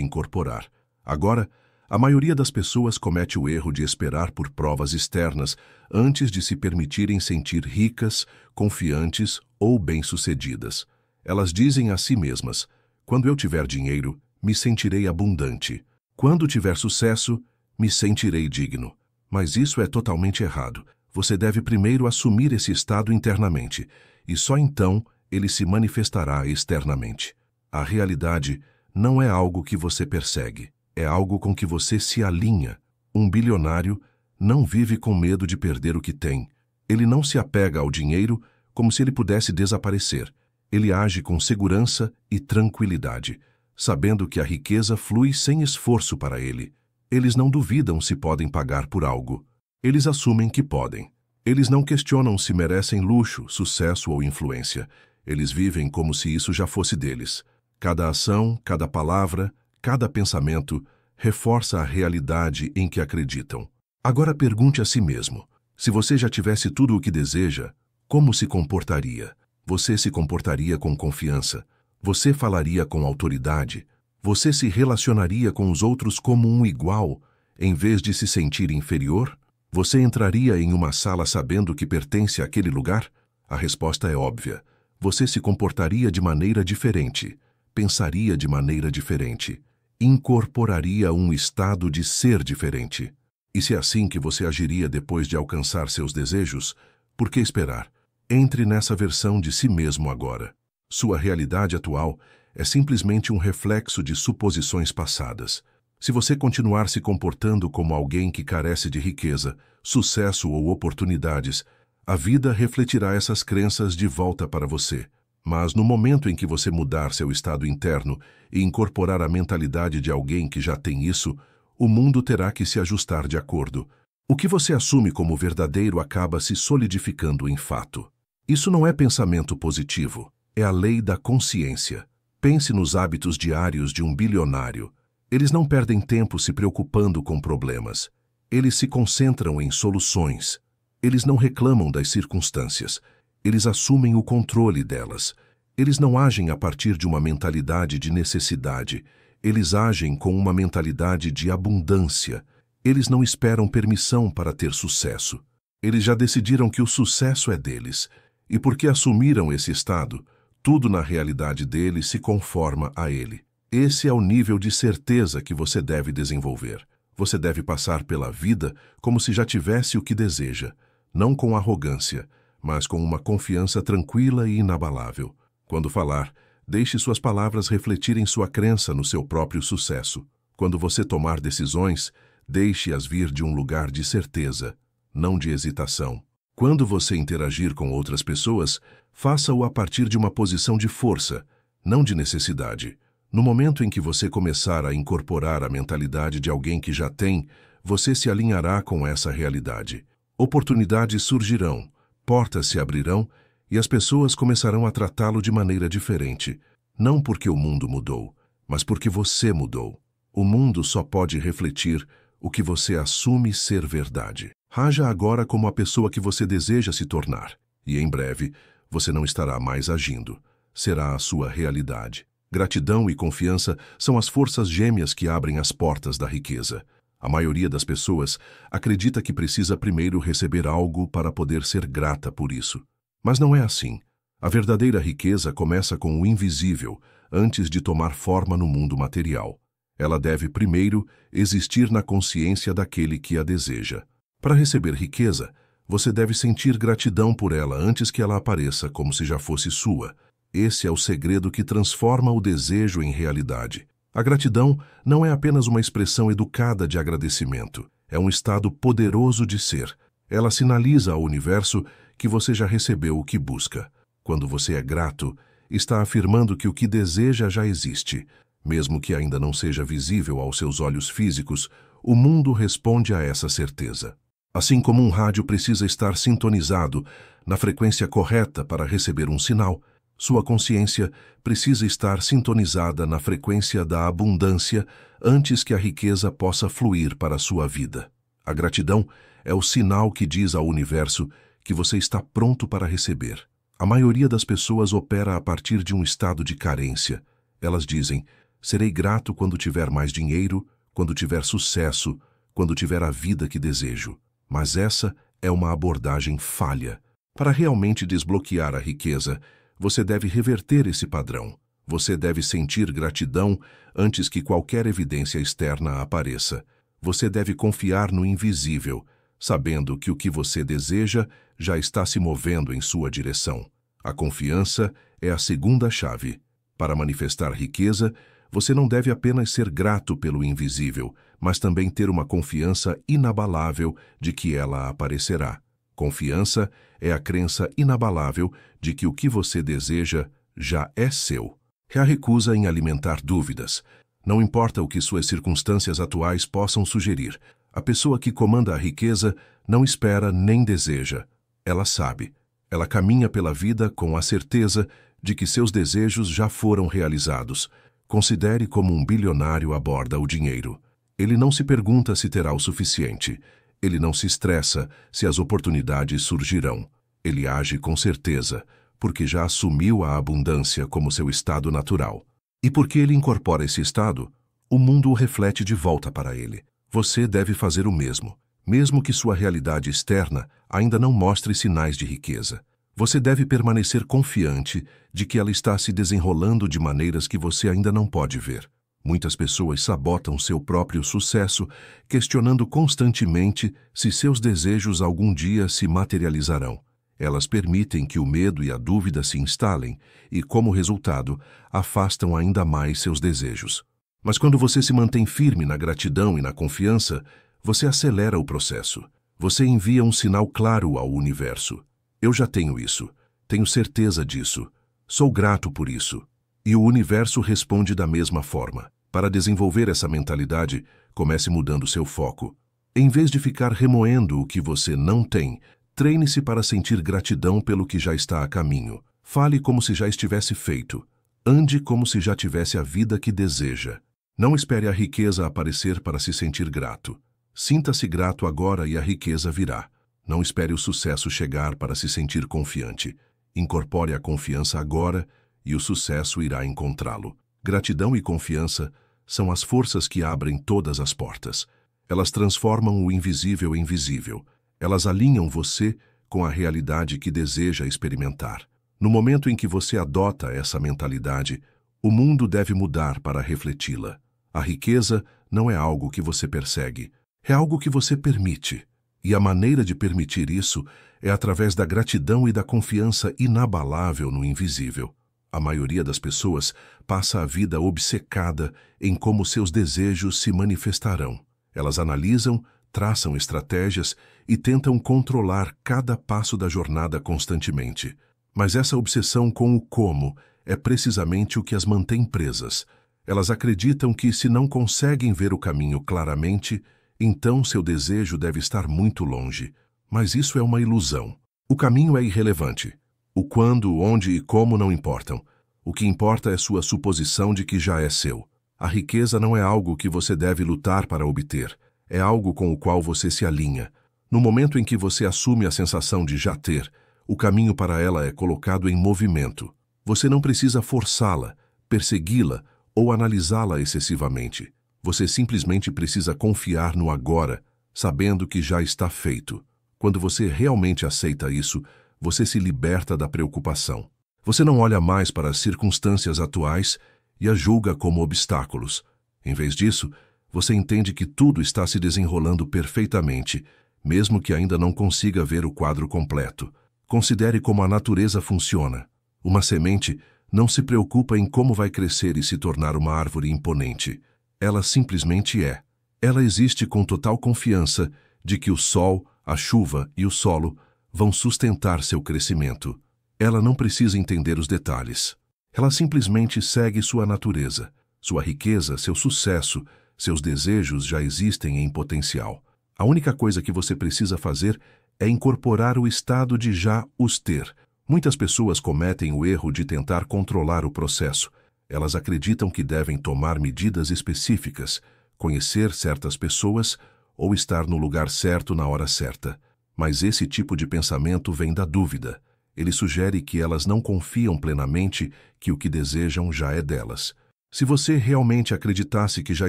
incorporar. Agora, a maioria das pessoas comete o erro de esperar por provas externas antes de se permitirem sentir ricas, confiantes ou bem-sucedidas. Elas dizem a si mesmas: quando eu tiver dinheiro, me sentirei abundante. Quando tiver sucesso, me sentirei digno. Mas isso é totalmente errado. Você deve primeiro assumir esse estado internamente, e só então ele se manifestará externamente. A realidade não é algo que você persegue, é algo com que você se alinha. Um bilionário não vive com medo de perder o que tem. Ele não se apega ao dinheiro como se ele pudesse desaparecer. Ele age com segurança e tranquilidade, sabendo que a riqueza flui sem esforço para ele. Eles não duvidam se podem pagar por algo. Eles assumem que podem. Eles não questionam se merecem luxo, sucesso ou influência. Eles vivem como se isso já fosse deles. Cada ação, cada palavra, cada pensamento reforça a realidade em que acreditam. Agora pergunte a si mesmo: se você já tivesse tudo o que deseja, como se comportaria? Você se comportaria com confiança? Você falaria com autoridade? Você se relacionaria com os outros como um igual, em vez de se sentir inferior? Você entraria em uma sala sabendo que pertence àquele lugar? A resposta é óbvia. Você se comportaria de maneira diferente, pensaria de maneira diferente, incorporaria um estado de ser diferente. E se é assim que você agiria depois de alcançar seus desejos, por que esperar? Entre nessa versão de si mesmo agora. Sua realidade atual é simplesmente um reflexo de suposições passadas. Se você continuar se comportando como alguém que carece de riqueza, sucesso ou oportunidades, a vida refletirá essas crenças de volta para você. Mas no momento em que você mudar seu estado interno e incorporar a mentalidade de alguém que já tem isso, o mundo terá que se ajustar de acordo. O que você assume como verdadeiro acaba se solidificando em fato. Isso não é pensamento positivo, é a lei da consciência. Pense nos hábitos diários de um bilionário. Eles não perdem tempo se preocupando com problemas. Eles se concentram em soluções. Eles não reclamam das circunstâncias. Eles assumem o controle delas. Eles não agem a partir de uma mentalidade de necessidade. Eles agem com uma mentalidade de abundância. Eles não esperam permissão para ter sucesso. Eles já decidiram que o sucesso é deles. E porque assumiram esse estado, tudo na realidade deles se conforma a ele. Esse é o nível de certeza que você deve desenvolver. Você deve passar pela vida como se já tivesse o que deseja, não com arrogância, mas com uma confiança tranquila e inabalável. Quando falar, deixe suas palavras refletirem sua crença no seu próprio sucesso. Quando você tomar decisões, deixe-as vir de um lugar de certeza, não de hesitação. Quando você interagir com outras pessoas, faça-o a partir de uma posição de força, não de necessidade. No momento em que você começar a incorporar a mentalidade de alguém que já tem, você se alinhará com essa realidade. Oportunidades surgirão, portas se abrirão e as pessoas começarão a tratá-lo de maneira diferente. Não porque o mundo mudou, mas porque você mudou. O mundo só pode refletir o que você assume ser verdade. Haja agora como a pessoa que você deseja se tornar, e em breve você não estará mais agindo. Será a sua realidade. Gratidão e confiança são as forças gêmeas que abrem as portas da riqueza. A maioria das pessoas acredita que precisa primeiro receber algo para poder ser grata por isso. Mas não é assim. A verdadeira riqueza começa com o invisível, antes de tomar forma no mundo material. Ela deve primeiro existir na consciência daquele que a deseja. Para receber riqueza, você deve sentir gratidão por ela antes que ela apareça como se já fosse sua. Esse é o segredo que transforma o desejo em realidade. A gratidão não é apenas uma expressão educada de agradecimento. É um estado poderoso de ser. Ela sinaliza ao universo que você já recebeu o que busca. Quando você é grato, está afirmando que o que deseja já existe. Mesmo que ainda não seja visível aos seus olhos físicos, o mundo responde a essa certeza. Assim como um rádio precisa estar sintonizado na frequência correta para receber um sinal, Sua consciência precisa estar sintonizada na frequência da abundância antes que a riqueza possa fluir para a sua vida. A gratidão é o sinal que diz ao universo que você está pronto para receber. A maioria das pessoas opera a partir de um estado de carência. Elas dizem: serei grato quando tiver mais dinheiro, quando tiver sucesso, quando tiver a vida que desejo. Mas essa é uma abordagem falha. Para realmente desbloquear a riqueza, você deve reverter esse padrão. Você deve sentir gratidão antes que qualquer evidência externa apareça. Você deve confiar no invisível, sabendo que o que você deseja já está se movendo em sua direção. A confiança é a segunda chave. Para manifestar riqueza, você não deve apenas ser grato pelo invisível, mas também ter uma confiança inabalável de que ela aparecerá. Confiança é a crença inabalável de que o que você deseja já é seu. A recusa em alimentar dúvidas. Não importa o que suas circunstâncias atuais possam sugerir. A pessoa que comanda a riqueza não espera nem deseja. Ela sabe. Ela caminha pela vida com a certeza de que seus desejos já foram realizados. Considere como um bilionário aborda o dinheiro. Ele não se pergunta se terá o suficiente. Ele não se estressa se as oportunidades surgirão. Ele age com certeza, porque já assumiu a abundância como seu estado natural. E porque ele incorpora esse estado, o mundo o reflete de volta para ele. Você deve fazer o mesmo, mesmo que sua realidade externa ainda não mostre sinais de riqueza. Você deve permanecer confiante de que ela está se desenrolando de maneiras que você ainda não pode ver. Muitas pessoas sabotam seu próprio sucesso, questionando constantemente se seus desejos algum dia se materializarão. Elas permitem que o medo e a dúvida se instalem e, como resultado, afastam ainda mais seus desejos. Mas quando você se mantém firme na gratidão e na confiança, você acelera o processo. Você envia um sinal claro ao universo. Eu já tenho isso. Tenho certeza disso. Sou grato por isso. E o universo responde da mesma forma. Para desenvolver essa mentalidade, comece mudando seu foco. Em vez de ficar remoendo o que você não tem, treine-se para sentir gratidão pelo que já está a caminho. Fale como se já estivesse feito. Ande como se já tivesse a vida que deseja. Não espere a riqueza aparecer para se sentir grato. Sinta-se grato agora e a riqueza virá. Não espere o sucesso chegar para se sentir confiante. Incorpore a confiança agora e o sucesso irá encontrá-lo. Gratidão e confiança são as forças que abrem todas as portas. Elas transformam o invisível em visível. Elas alinham você com a realidade que deseja experimentar. No momento em que você adota essa mentalidade, o mundo deve mudar para refleti-la. A riqueza não é algo que você persegue, é algo que você permite. E a maneira de permitir isso é através da gratidão e da confiança inabalável no invisível. A maioria das pessoas passa a vida obcecada em como seus desejos se manifestarão. Elas analisam, traçam estratégias e tentam controlar cada passo da jornada constantemente. Mas essa obsessão com o como é precisamente o que as mantém presas. Elas acreditam que, se não conseguem ver o caminho claramente, então seu desejo deve estar muito longe. Mas isso é uma ilusão. O caminho é irrelevante. O quando, onde e como não importam. O que importa é sua suposição de que já é seu. A riqueza não é algo que você deve lutar para obter. É algo com o qual você se alinha. No momento em que você assume a sensação de já ter, o caminho para ela é colocado em movimento. Você não precisa forçá-la, persegui-la ou analisá-la excessivamente. Você simplesmente precisa confiar no agora, sabendo que já está feito. Quando você realmente aceita isso, você se liberta da preocupação. Você não olha mais para as circunstâncias atuais e as julga como obstáculos. Em vez disso, você entende que tudo está se desenrolando perfeitamente, mesmo que ainda não consiga ver o quadro completo. Considere como a natureza funciona. Uma semente não se preocupa em como vai crescer e se tornar uma árvore imponente. Ela simplesmente é. Ela existe com total confiança de que o sol, a chuva e o solo vão sustentar seu crescimento. Ela não precisa entender os detalhes. Ela simplesmente segue sua natureza. Sua riqueza, seu sucesso, seus desejos já existem em potencial. A única coisa que você precisa fazer é incorporar o estado de já os ter, Muitas pessoas cometem o erro de tentar controlar o processo. Elas acreditam que devem tomar medidas específicas, conhecer certas pessoas ou estar no lugar certo na hora certa. Mas esse tipo de pensamento vem da dúvida. Ele sugere que elas não confiam plenamente que o que desejam já é delas. Se você realmente acreditasse que já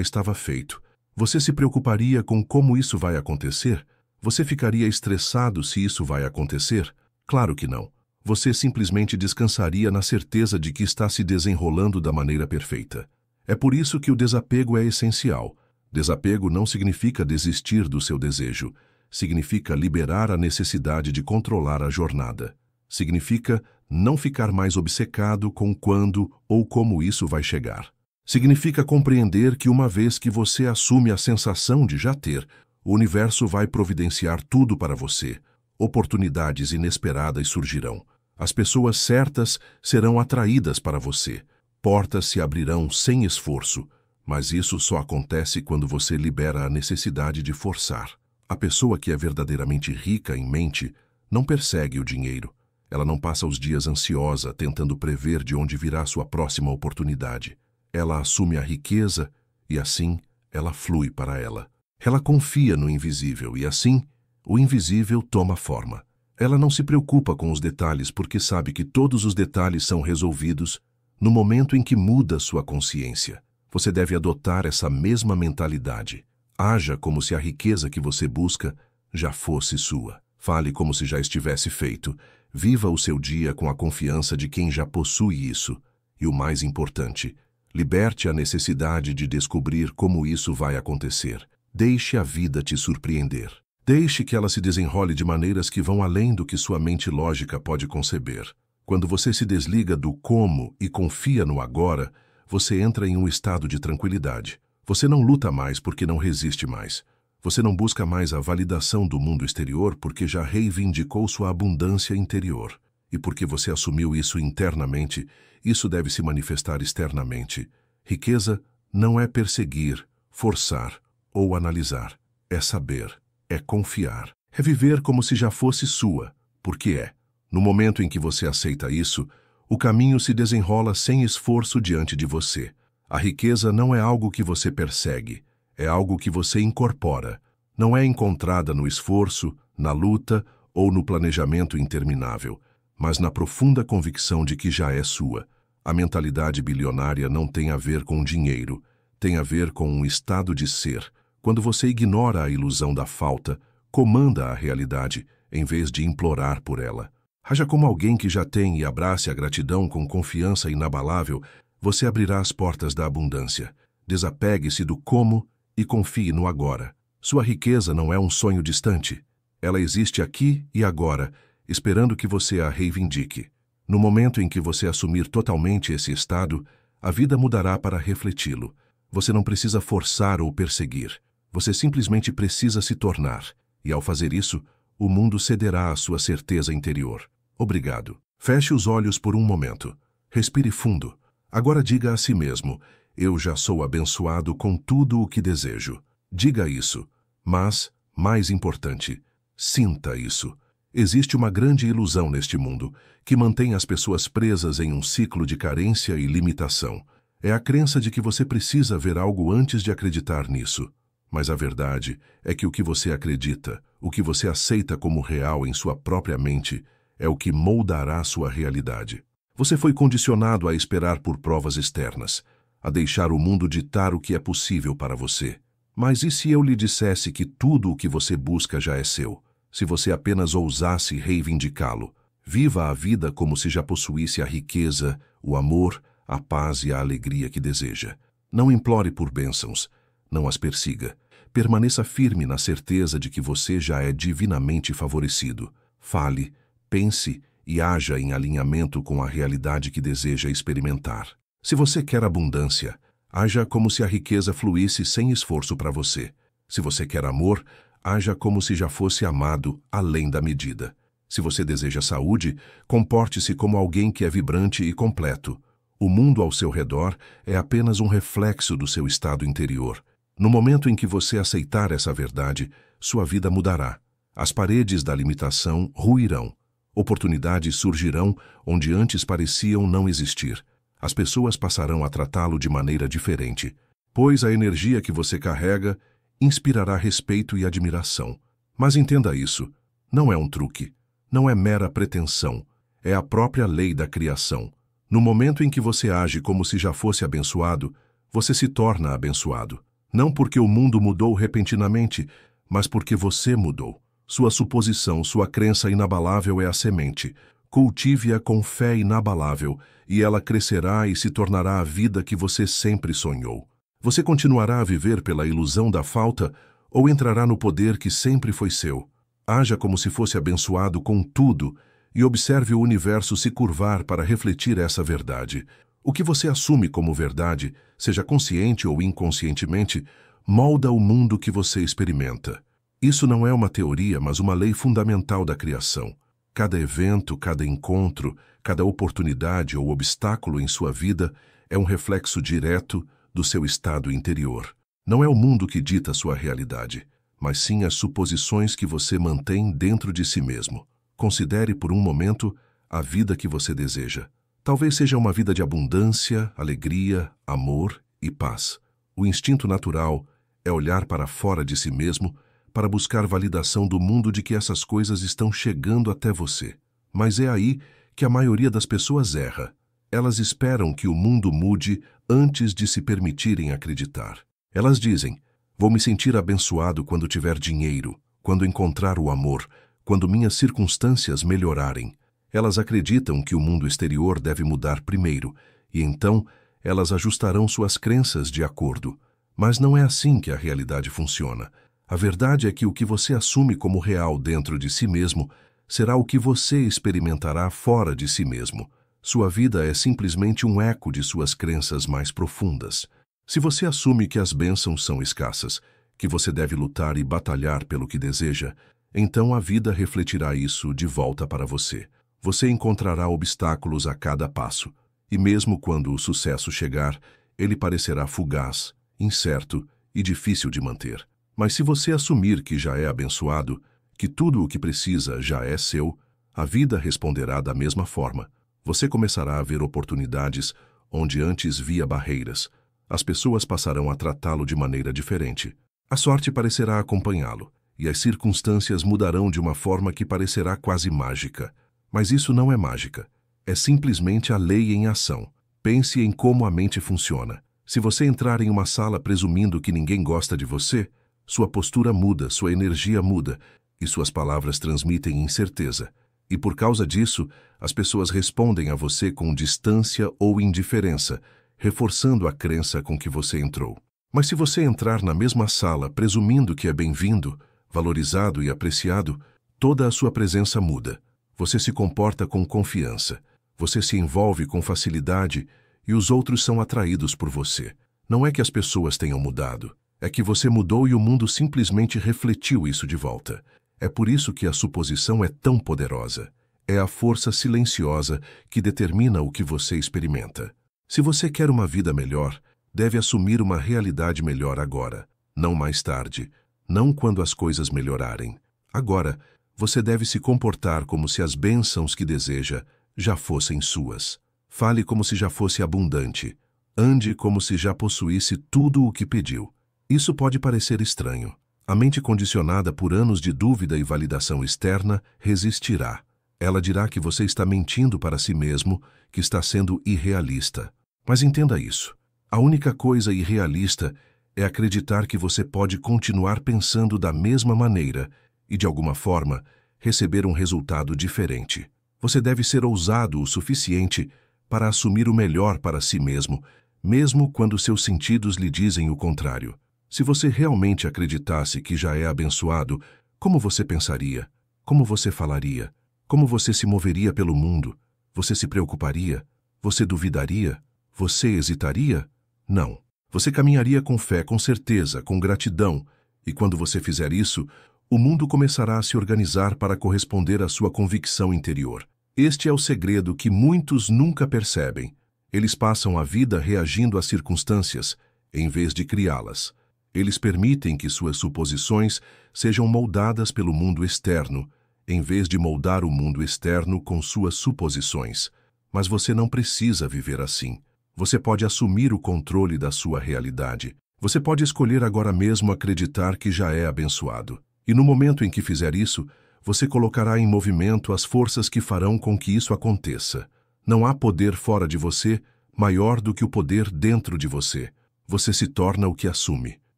estava feito, você se preocuparia com como isso vai acontecer? Você ficaria estressado se isso vai acontecer? Claro que não. Você simplesmente descansaria na certeza de que está se desenrolando da maneira perfeita. É por isso que o desapego é essencial. Desapego não significa desistir do seu desejo. Significa liberar a necessidade de controlar a jornada. Significa não ficar mais obcecado com quando ou como isso vai chegar. Significa compreender que uma vez que você assume a sensação de já ter, o universo vai providenciar tudo para você. Oportunidades inesperadas surgirão. As pessoas certas serão atraídas para você. Portas se abrirão sem esforço. Mas isso só acontece quando você libera a necessidade de forçar. A pessoa que é verdadeiramente rica em mente não persegue o dinheiro. Ela não passa os dias ansiosa tentando prever de onde virá sua próxima oportunidade. Ela assume a riqueza e assim ela flui para ela. Ela confia no invisível e assim o invisível toma forma. Ela não se preocupa com os detalhes porque sabe que todos os detalhes são resolvidos no momento em que muda sua consciência. Você deve adotar essa mesma mentalidade. Haja como se a riqueza que você busca já fosse sua. Fale como se já estivesse feito. Viva o seu dia com a confiança de quem já possui isso. E o mais importante, liberte a necessidade de descobrir como isso vai acontecer. Deixe a vida te surpreender. Deixe que ela se desenrole de maneiras que vão além do que sua mente lógica pode conceber. Quando você se desliga do como e confia no agora, você entra em um estado de tranquilidade. Você não luta mais porque não resiste mais. Você não busca mais a validação do mundo exterior porque já reivindicou sua abundância interior. E porque você assumiu isso internamente, isso deve se manifestar externamente. Riqueza não é perseguir, forçar ou analisar. É saber, é confiar. É viver como se já fosse sua, porque é. No momento em que você aceita isso, o caminho se desenrola sem esforço diante de você. A riqueza não é algo que você persegue, é algo que você incorpora. Não é encontrada no esforço, na luta ou no planejamento interminável, mas na profunda convicção de que já é sua. A mentalidade bilionária não tem a ver com dinheiro, tem a ver com um estado de ser. Quando você ignora a ilusão da falta, comanda a realidade, em vez de implorar por ela. Haja como alguém que já tem e abrace a gratidão com confiança inabalável, você abrirá as portas da abundância. Desapegue-se do como e confie no agora. Sua riqueza não é um sonho distante. Ela existe aqui e agora, esperando que você a reivindique. No momento em que você assumir totalmente esse estado, a vida mudará para refleti-lo. Você não precisa forçar ou perseguir. Você simplesmente precisa se tornar. E ao fazer isso, o mundo cederá à sua certeza interior. Obrigado. Feche os olhos por um momento. Respire fundo. Agora diga a si mesmo: eu já sou abençoado com tudo o que desejo. Diga isso. Mas, mais importante, sinta isso. Existe uma grande ilusão neste mundo que mantém as pessoas presas em um ciclo de carência e limitação. É a crença de que você precisa ver algo antes de acreditar nisso. Mas a verdade é que o que você acredita, o que você aceita como real em sua própria mente, é o que moldará sua realidade. Você foi condicionado a esperar por provas externas, a deixar o mundo ditar o que é possível para você. Mas e se eu lhe dissesse que tudo o que você busca já é seu? Se você apenas ousasse reivindicá-lo? Viva a vida como se já possuísse a riqueza, o amor, a paz e a alegria que deseja. Não implore por bênçãos, não as persiga. Permaneça firme na certeza de que você já é divinamente favorecido. Fale, pense e haja em alinhamento com a realidade que deseja experimentar. Se você quer abundância, haja como se a riqueza fluísse sem esforço para você. Se você quer amor, haja como se já fosse amado além da medida. Se você deseja saúde, comporte-se como alguém que é vibrante e completo. O mundo ao seu redor é apenas um reflexo do seu estado interior. No momento em que você aceitar essa verdade, sua vida mudará. As paredes da limitação ruirão. Oportunidades surgirão onde antes pareciam não existir. As pessoas passarão a tratá-lo de maneira diferente, pois a energia que você carrega inspirará respeito e admiração. Mas entenda isso, não é um truque, não é mera pretensão, é a própria lei da criação. No momento em que você age como se já fosse abençoado, você se torna abençoado. Não porque o mundo mudou repentinamente, mas porque você mudou. Sua suposição, sua crença inabalável é a semente. Cultive-a com fé inabalável, e ela crescerá e se tornará a vida que você sempre sonhou. Você continuará a viver pela ilusão da falta ou entrará no poder que sempre foi seu? Haja como se fosse abençoado com tudo e observe o universo se curvar para refletir essa verdade. O que você assume como verdade, seja consciente ou inconscientemente, molda o mundo que você experimenta. Isso não é uma teoria, mas uma lei fundamental da criação. Cada evento, cada encontro, cada oportunidade ou obstáculo em sua vida é um reflexo direto do seu estado interior. Não é o mundo que dita sua realidade, mas sim as suposições que você mantém dentro de si mesmo. Considere por um momento a vida que você deseja. Talvez seja uma vida de abundância, alegria, amor e paz. O instinto natural é olhar para fora de si mesmo para buscar validação do mundo de que essas coisas estão chegando até você. Mas é aí que a maioria das pessoas erra. Elas esperam que o mundo mude antes de se permitirem acreditar. Elas dizem: vou me sentir abençoado quando tiver dinheiro, quando encontrar o amor, quando minhas circunstâncias melhorarem. Elas acreditam que o mundo exterior deve mudar primeiro, e então elas ajustarão suas crenças de acordo. Mas não é assim que a realidade funciona. A verdade é que o que você assume como real dentro de si mesmo será o que você experimentará fora de si mesmo. Sua vida é simplesmente um eco de suas crenças mais profundas. Se você assume que as bênçãos são escassas, que você deve lutar e batalhar pelo que deseja, então a vida refletirá isso de volta para você. Você encontrará obstáculos a cada passo, e mesmo quando o sucesso chegar, ele parecerá fugaz, incerto e difícil de manter. Mas se você assumir que já é abençoado, que tudo o que precisa já é seu, a vida responderá da mesma forma. Você começará a ver oportunidades onde antes via barreiras. As pessoas passarão a tratá-lo de maneira diferente. A sorte parecerá acompanhá-lo, e as circunstâncias mudarão de uma forma que parecerá quase mágica. Mas isso não é mágica. É simplesmente a lei em ação. Pense em como a mente funciona. Se você entrar em uma sala presumindo que ninguém gosta de você, sua postura muda, sua energia muda, e suas palavras transmitem incerteza. E por causa disso, as pessoas respondem a você com distância ou indiferença, reforçando a crença com que você entrou. Mas se você entrar na mesma sala presumindo que é bem-vindo, valorizado e apreciado, toda a sua presença muda. Você se comporta com confiança, você se envolve com facilidade e os outros são atraídos por você. Não é que as pessoas tenham mudado, é que você mudou e o mundo simplesmente refletiu isso de volta. É por isso que a suposição é tão poderosa. É a força silenciosa que determina o que você experimenta. Se você quer uma vida melhor, deve assumir uma realidade melhor agora, não mais tarde, não quando as coisas melhorarem. Agora, você deve se comportar como se as bênçãos que deseja já fossem suas. Fale como se já fosse abundante. Ande como se já possuísse tudo o que pediu. Isso pode parecer estranho. A mente condicionada por anos de dúvida e validação externa resistirá. Ela dirá que você está mentindo para si mesmo, que está sendo irrealista. Mas entenda isso. A única coisa irrealista é acreditar que você pode continuar pensando da mesma maneira e, de alguma forma, receber um resultado diferente. Você deve ser ousado o suficiente para assumir o melhor para si mesmo quando seus sentidos lhe dizem o contrário. Se você realmente acreditasse que já é abençoado, como você pensaria? Como você falaria? Como você se moveria pelo mundo? Você se preocuparia? Você duvidaria? Você hesitaria? Não. Você caminharia com fé, com certeza, com gratidão, e quando você fizer isso, o mundo começará a se organizar para corresponder à sua convicção interior. Este é o segredo que muitos nunca percebem. Eles passam a vida reagindo às circunstâncias, em vez de criá-las. Eles permitem que suas suposições sejam moldadas pelo mundo externo, em vez de moldar o mundo externo com suas suposições. Mas você não precisa viver assim. Você pode assumir o controle da sua realidade. Você pode escolher agora mesmo acreditar que já é abençoado. E no momento em que fizer isso, você colocará em movimento as forças que farão com que isso aconteça. Não há poder fora de você maior do que o poder dentro de você. Você se torna o que assume.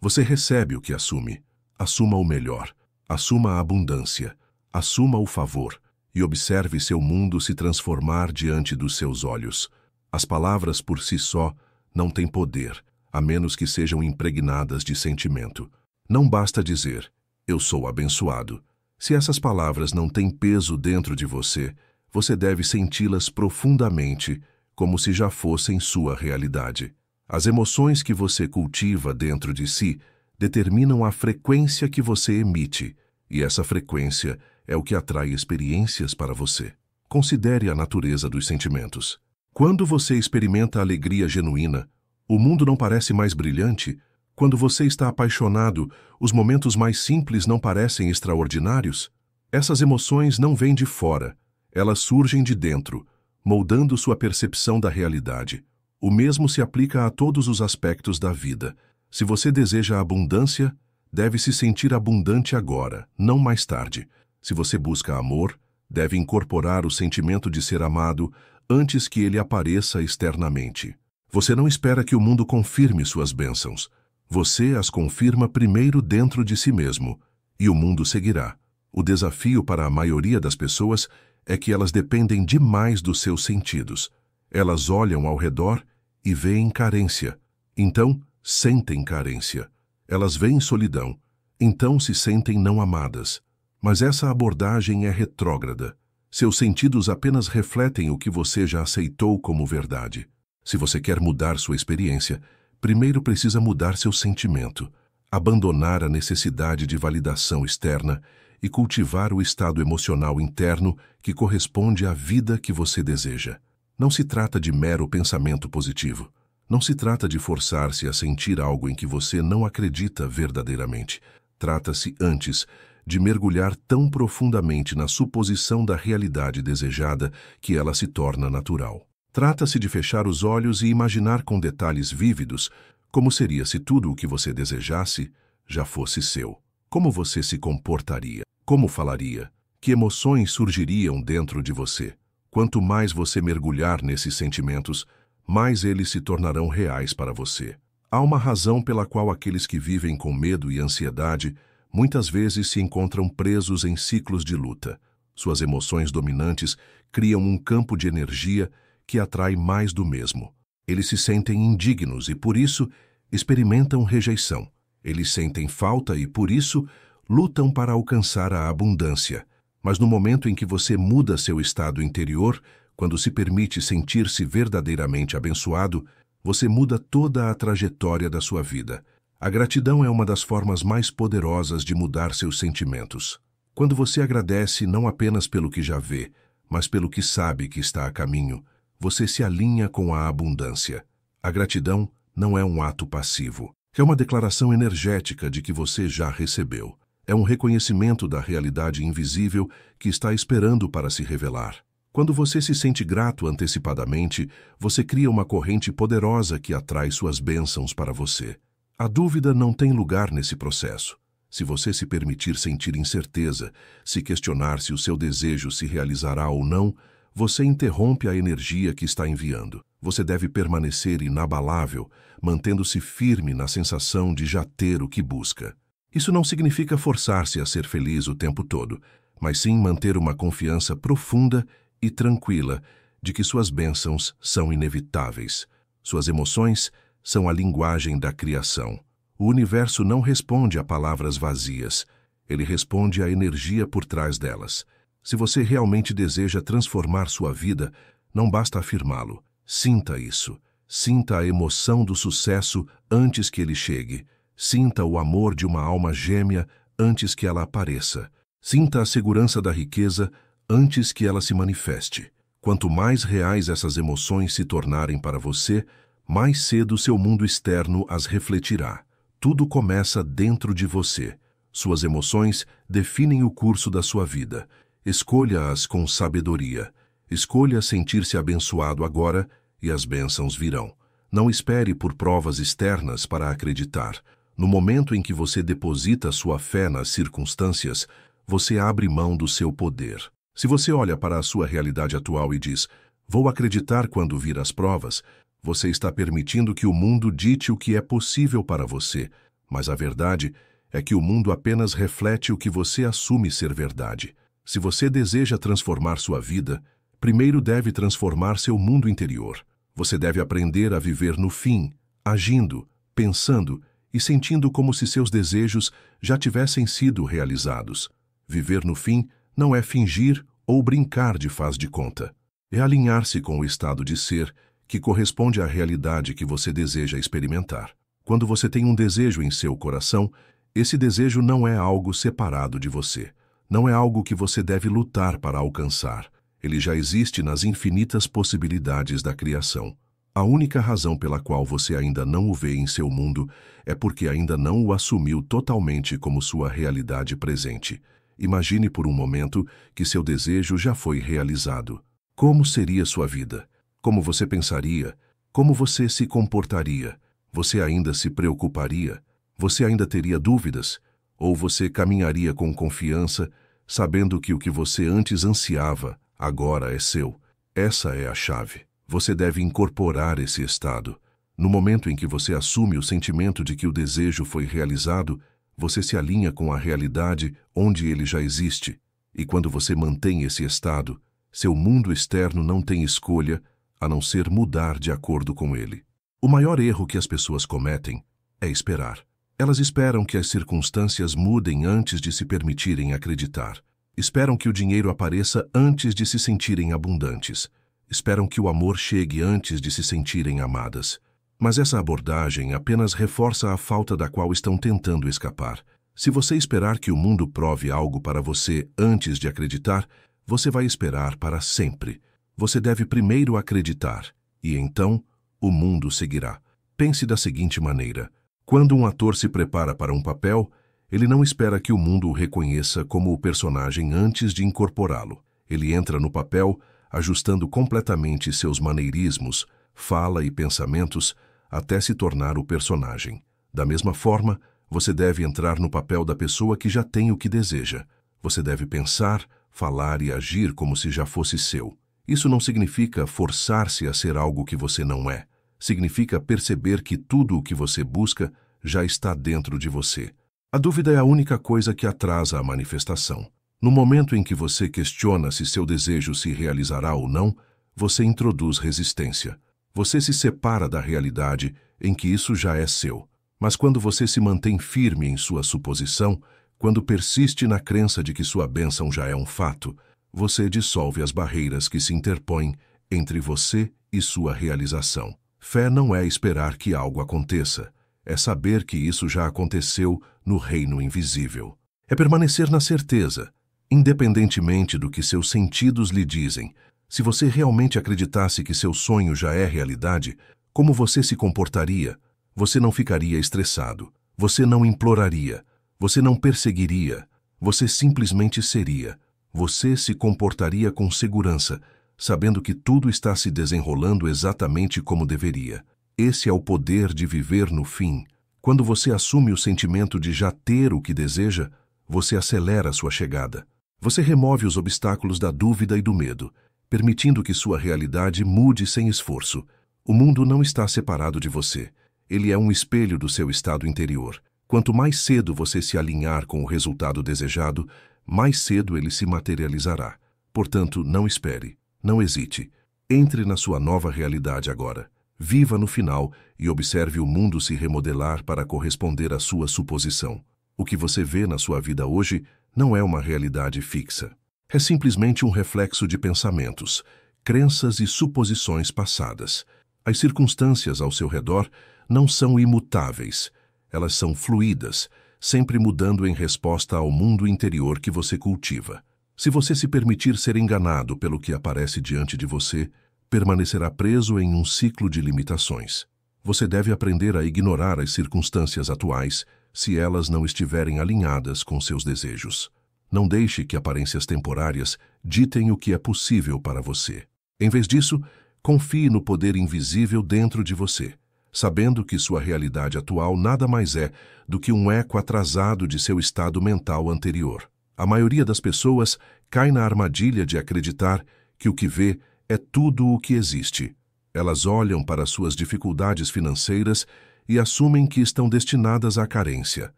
Você recebe o que assume. Assuma o melhor. Assuma a abundância. Assuma o favor. E observe seu mundo se transformar diante dos seus olhos. As palavras por si só não têm poder, a menos que sejam impregnadas de sentimento. Não basta dizer, eu sou abençoado. Se essas palavras não têm peso dentro de você, você deve senti-las profundamente, como se já fossem sua realidade. As emoções que você cultiva dentro de si determinam a frequência que você emite, e essa frequência é o que atrai experiências para você. Considere a natureza dos sentimentos. Quando você experimenta alegria genuína, o mundo não parece mais brilhante? Quando você está apaixonado, os momentos mais simples não parecem extraordinários? Essas emoções não vêm de fora, elas surgem de dentro, moldando sua percepção da realidade. O mesmo se aplica a todos os aspectos da vida. Se você deseja abundância, deve se sentir abundante agora, não mais tarde. Se você busca amor, deve incorporar o sentimento de ser amado antes que ele apareça externamente. Você não espera que o mundo confirme suas bênçãos. Você as confirma primeiro dentro de si mesmo, e o mundo seguirá. O desafio para a maioria das pessoas é que elas dependem demais dos seus sentidos. Elas olham ao redor e veem carência. Então, sentem carência. Elas veem solidão. Então se sentem não amadas. Mas essa abordagem é retrógrada. Seus sentidos apenas refletem o que você já aceitou como verdade. Se você quer mudar sua experiência, primeiro precisa mudar seu sentimento, abandonar a necessidade de validação externa e cultivar o estado emocional interno que corresponde à vida que você deseja. Não se trata de mero pensamento positivo. Não se trata de forçar-se a sentir algo em que você não acredita verdadeiramente. Trata-se, antes, de mergulhar tão profundamente na suposição da realidade desejada que ela se torna natural. Trata-se de fechar os olhos e imaginar com detalhes vívidos como seria se tudo o que você desejasse já fosse seu. Como você se comportaria? Como falaria? Que emoções surgiriam dentro de você? Quanto mais você mergulhar nesses sentimentos, mais eles se tornarão reais para você. Há uma razão pela qual aqueles que vivem com medo e ansiedade muitas vezes se encontram presos em ciclos de luta. Suas emoções dominantes criam um campo de energia que atrai mais do mesmo. Eles se sentem indignos e, por isso, experimentam rejeição. Eles sentem falta e, por isso, lutam para alcançar a abundância. Mas no momento em que você muda seu estado interior, quando se permite sentir-se verdadeiramente abençoado, você muda toda a trajetória da sua vida. A gratidão é uma das formas mais poderosas de mudar seus sentimentos. Quando você agradece não apenas pelo que já vê, mas pelo que sabe que está a caminho, você se alinha com a abundância. A gratidão não é um ato passivo. É uma declaração energética de que você já recebeu. É um reconhecimento da realidade invisível que está esperando para se revelar. Quando você se sente grato antecipadamente, você cria uma corrente poderosa que atrai suas bênçãos para você. A dúvida não tem lugar nesse processo. Se você se permitir sentir incerteza, se questionar se o seu desejo se realizará ou não, você interrompe a energia que está enviando. Você deve permanecer inabalável, mantendo-se firme na sensação de já ter o que busca. Isso não significa forçar-se a ser feliz o tempo todo, mas sim manter uma confiança profunda e tranquila de que suas bênçãos são inevitáveis. Suas emoções são a linguagem da criação. O universo não responde a palavras vazias, ele responde à energia por trás delas. Se você realmente deseja transformar sua vida, não basta afirmá-lo. Sinta isso. Sinta a emoção do sucesso antes que ele chegue. Sinta o amor de uma alma gêmea antes que ela apareça. Sinta a segurança da riqueza antes que ela se manifeste. Quanto mais reais essas emoções se tornarem para você, mais cedo seu mundo externo as refletirá. Tudo começa dentro de você. Suas emoções definem o curso da sua vida. Escolha-as com sabedoria. Escolha sentir-se abençoado agora e as bênçãos virão. Não espere por provas externas para acreditar. No momento em que você deposita sua fé nas circunstâncias, você abre mão do seu poder. Se você olha para a sua realidade atual e diz, vou acreditar quando vir as provas, você está permitindo que o mundo dite o que é possível para você, mas a verdade é que o mundo apenas reflete o que você assume ser verdade. Se você deseja transformar sua vida, primeiro deve transformar seu mundo interior. Você deve aprender a viver no fim, agindo, pensando e sentindo como se seus desejos já tivessem sido realizados. Viver no fim não é fingir ou brincar de faz de conta. É alinhar-se com o estado de ser que corresponde à realidade que você deseja experimentar. Quando você tem um desejo em seu coração, esse desejo não é algo separado de você. Não é algo que você deve lutar para alcançar. Ele já existe nas infinitas possibilidades da criação. A única razão pela qual você ainda não o vê em seu mundo é porque ainda não o assumiu totalmente como sua realidade presente. Imagine por um momento que seu desejo já foi realizado. Como seria sua vida? Como você pensaria? Como você se comportaria? Você ainda se preocuparia? Você ainda teria dúvidas? Ou você caminharia com confiança, sabendo que o que você antes ansiava, agora é seu? Essa é a chave. Você deve incorporar esse estado. No momento em que você assume o sentimento de que o desejo foi realizado, você se alinha com a realidade onde ele já existe. E quando você mantém esse estado, seu mundo externo não tem escolha a não ser mudar de acordo com ele. O maior erro que as pessoas cometem é esperar. Elas esperam que as circunstâncias mudem antes de se permitirem acreditar. Esperam que o dinheiro apareça antes de se sentirem abundantes. Esperam que o amor chegue antes de se sentirem amadas. Mas essa abordagem apenas reforça a falta da qual estão tentando escapar. Se você esperar que o mundo prove algo para você antes de acreditar, você vai esperar para sempre. Você deve primeiro acreditar, e então o mundo seguirá. Pense da seguinte maneira: quando um ator se prepara para um papel, ele não espera que o mundo o reconheça como o personagem antes de incorporá-lo. Ele entra no papel ajustando completamente seus maneirismos, fala e pensamentos até se tornar o personagem. Da mesma forma, você deve entrar no papel da pessoa que já tem o que deseja. Você deve pensar, falar e agir como se já fosse seu. Isso não significa forçar-se a ser algo que você não é. Significa perceber que tudo o que você busca já está dentro de você. A dúvida é a única coisa que atrasa a manifestação. No momento em que você questiona se seu desejo se realizará ou não, você introduz resistência. Você se separa da realidade em que isso já é seu. Mas quando você se mantém firme em sua suposição, quando persiste na crença de que sua bênção já é um fato, você dissolve as barreiras que se interpõem entre você e sua realização. Fé não é esperar que algo aconteça, é saber que isso já aconteceu no reino invisível. É permanecer na certeza, independentemente do que seus sentidos lhe dizem. Se você realmente acreditasse que seu sonho já é realidade, como você se comportaria? Você não ficaria estressado, você não imploraria, você não perseguiria, você simplesmente seria. Você se comportaria com segurança, sabendo que tudo está se desenrolando exatamente como deveria. Esse é o poder de viver no fim. Quando você assume o sentimento de já ter o que deseja, você acelera sua chegada. Você remove os obstáculos da dúvida e do medo, permitindo que sua realidade mude sem esforço. O mundo não está separado de você. Ele é um espelho do seu estado interior. Quanto mais cedo você se alinhar com o resultado desejado, mais cedo ele se materializará. Portanto, não espere, não hesite. Entre na sua nova realidade agora. Viva no final e observe o mundo se remodelar para corresponder à sua suposição. O que você vê na sua vida hoje não é uma realidade fixa. É simplesmente um reflexo de pensamentos, crenças e suposições passadas. As circunstâncias ao seu redor não são imutáveis. Elas são fluídas, sempre mudando em resposta ao mundo interior que você cultiva. Se você se permitir ser enganado pelo que aparece diante de você, permanecerá preso em um ciclo de limitações. Você deve aprender a ignorar as circunstâncias atuais, se elas não estiverem alinhadas com seus desejos. Não deixe que aparências temporárias ditem o que é possível para você. Em vez disso, confie no poder invisível dentro de você, sabendo que sua realidade atual nada mais é do que um eco atrasado de seu estado mental anterior. A maioria das pessoas cai na armadilha de acreditar que o que vê é tudo o que existe. Elas olham para suas dificuldades financeiras e assumem que estão destinadas à carência.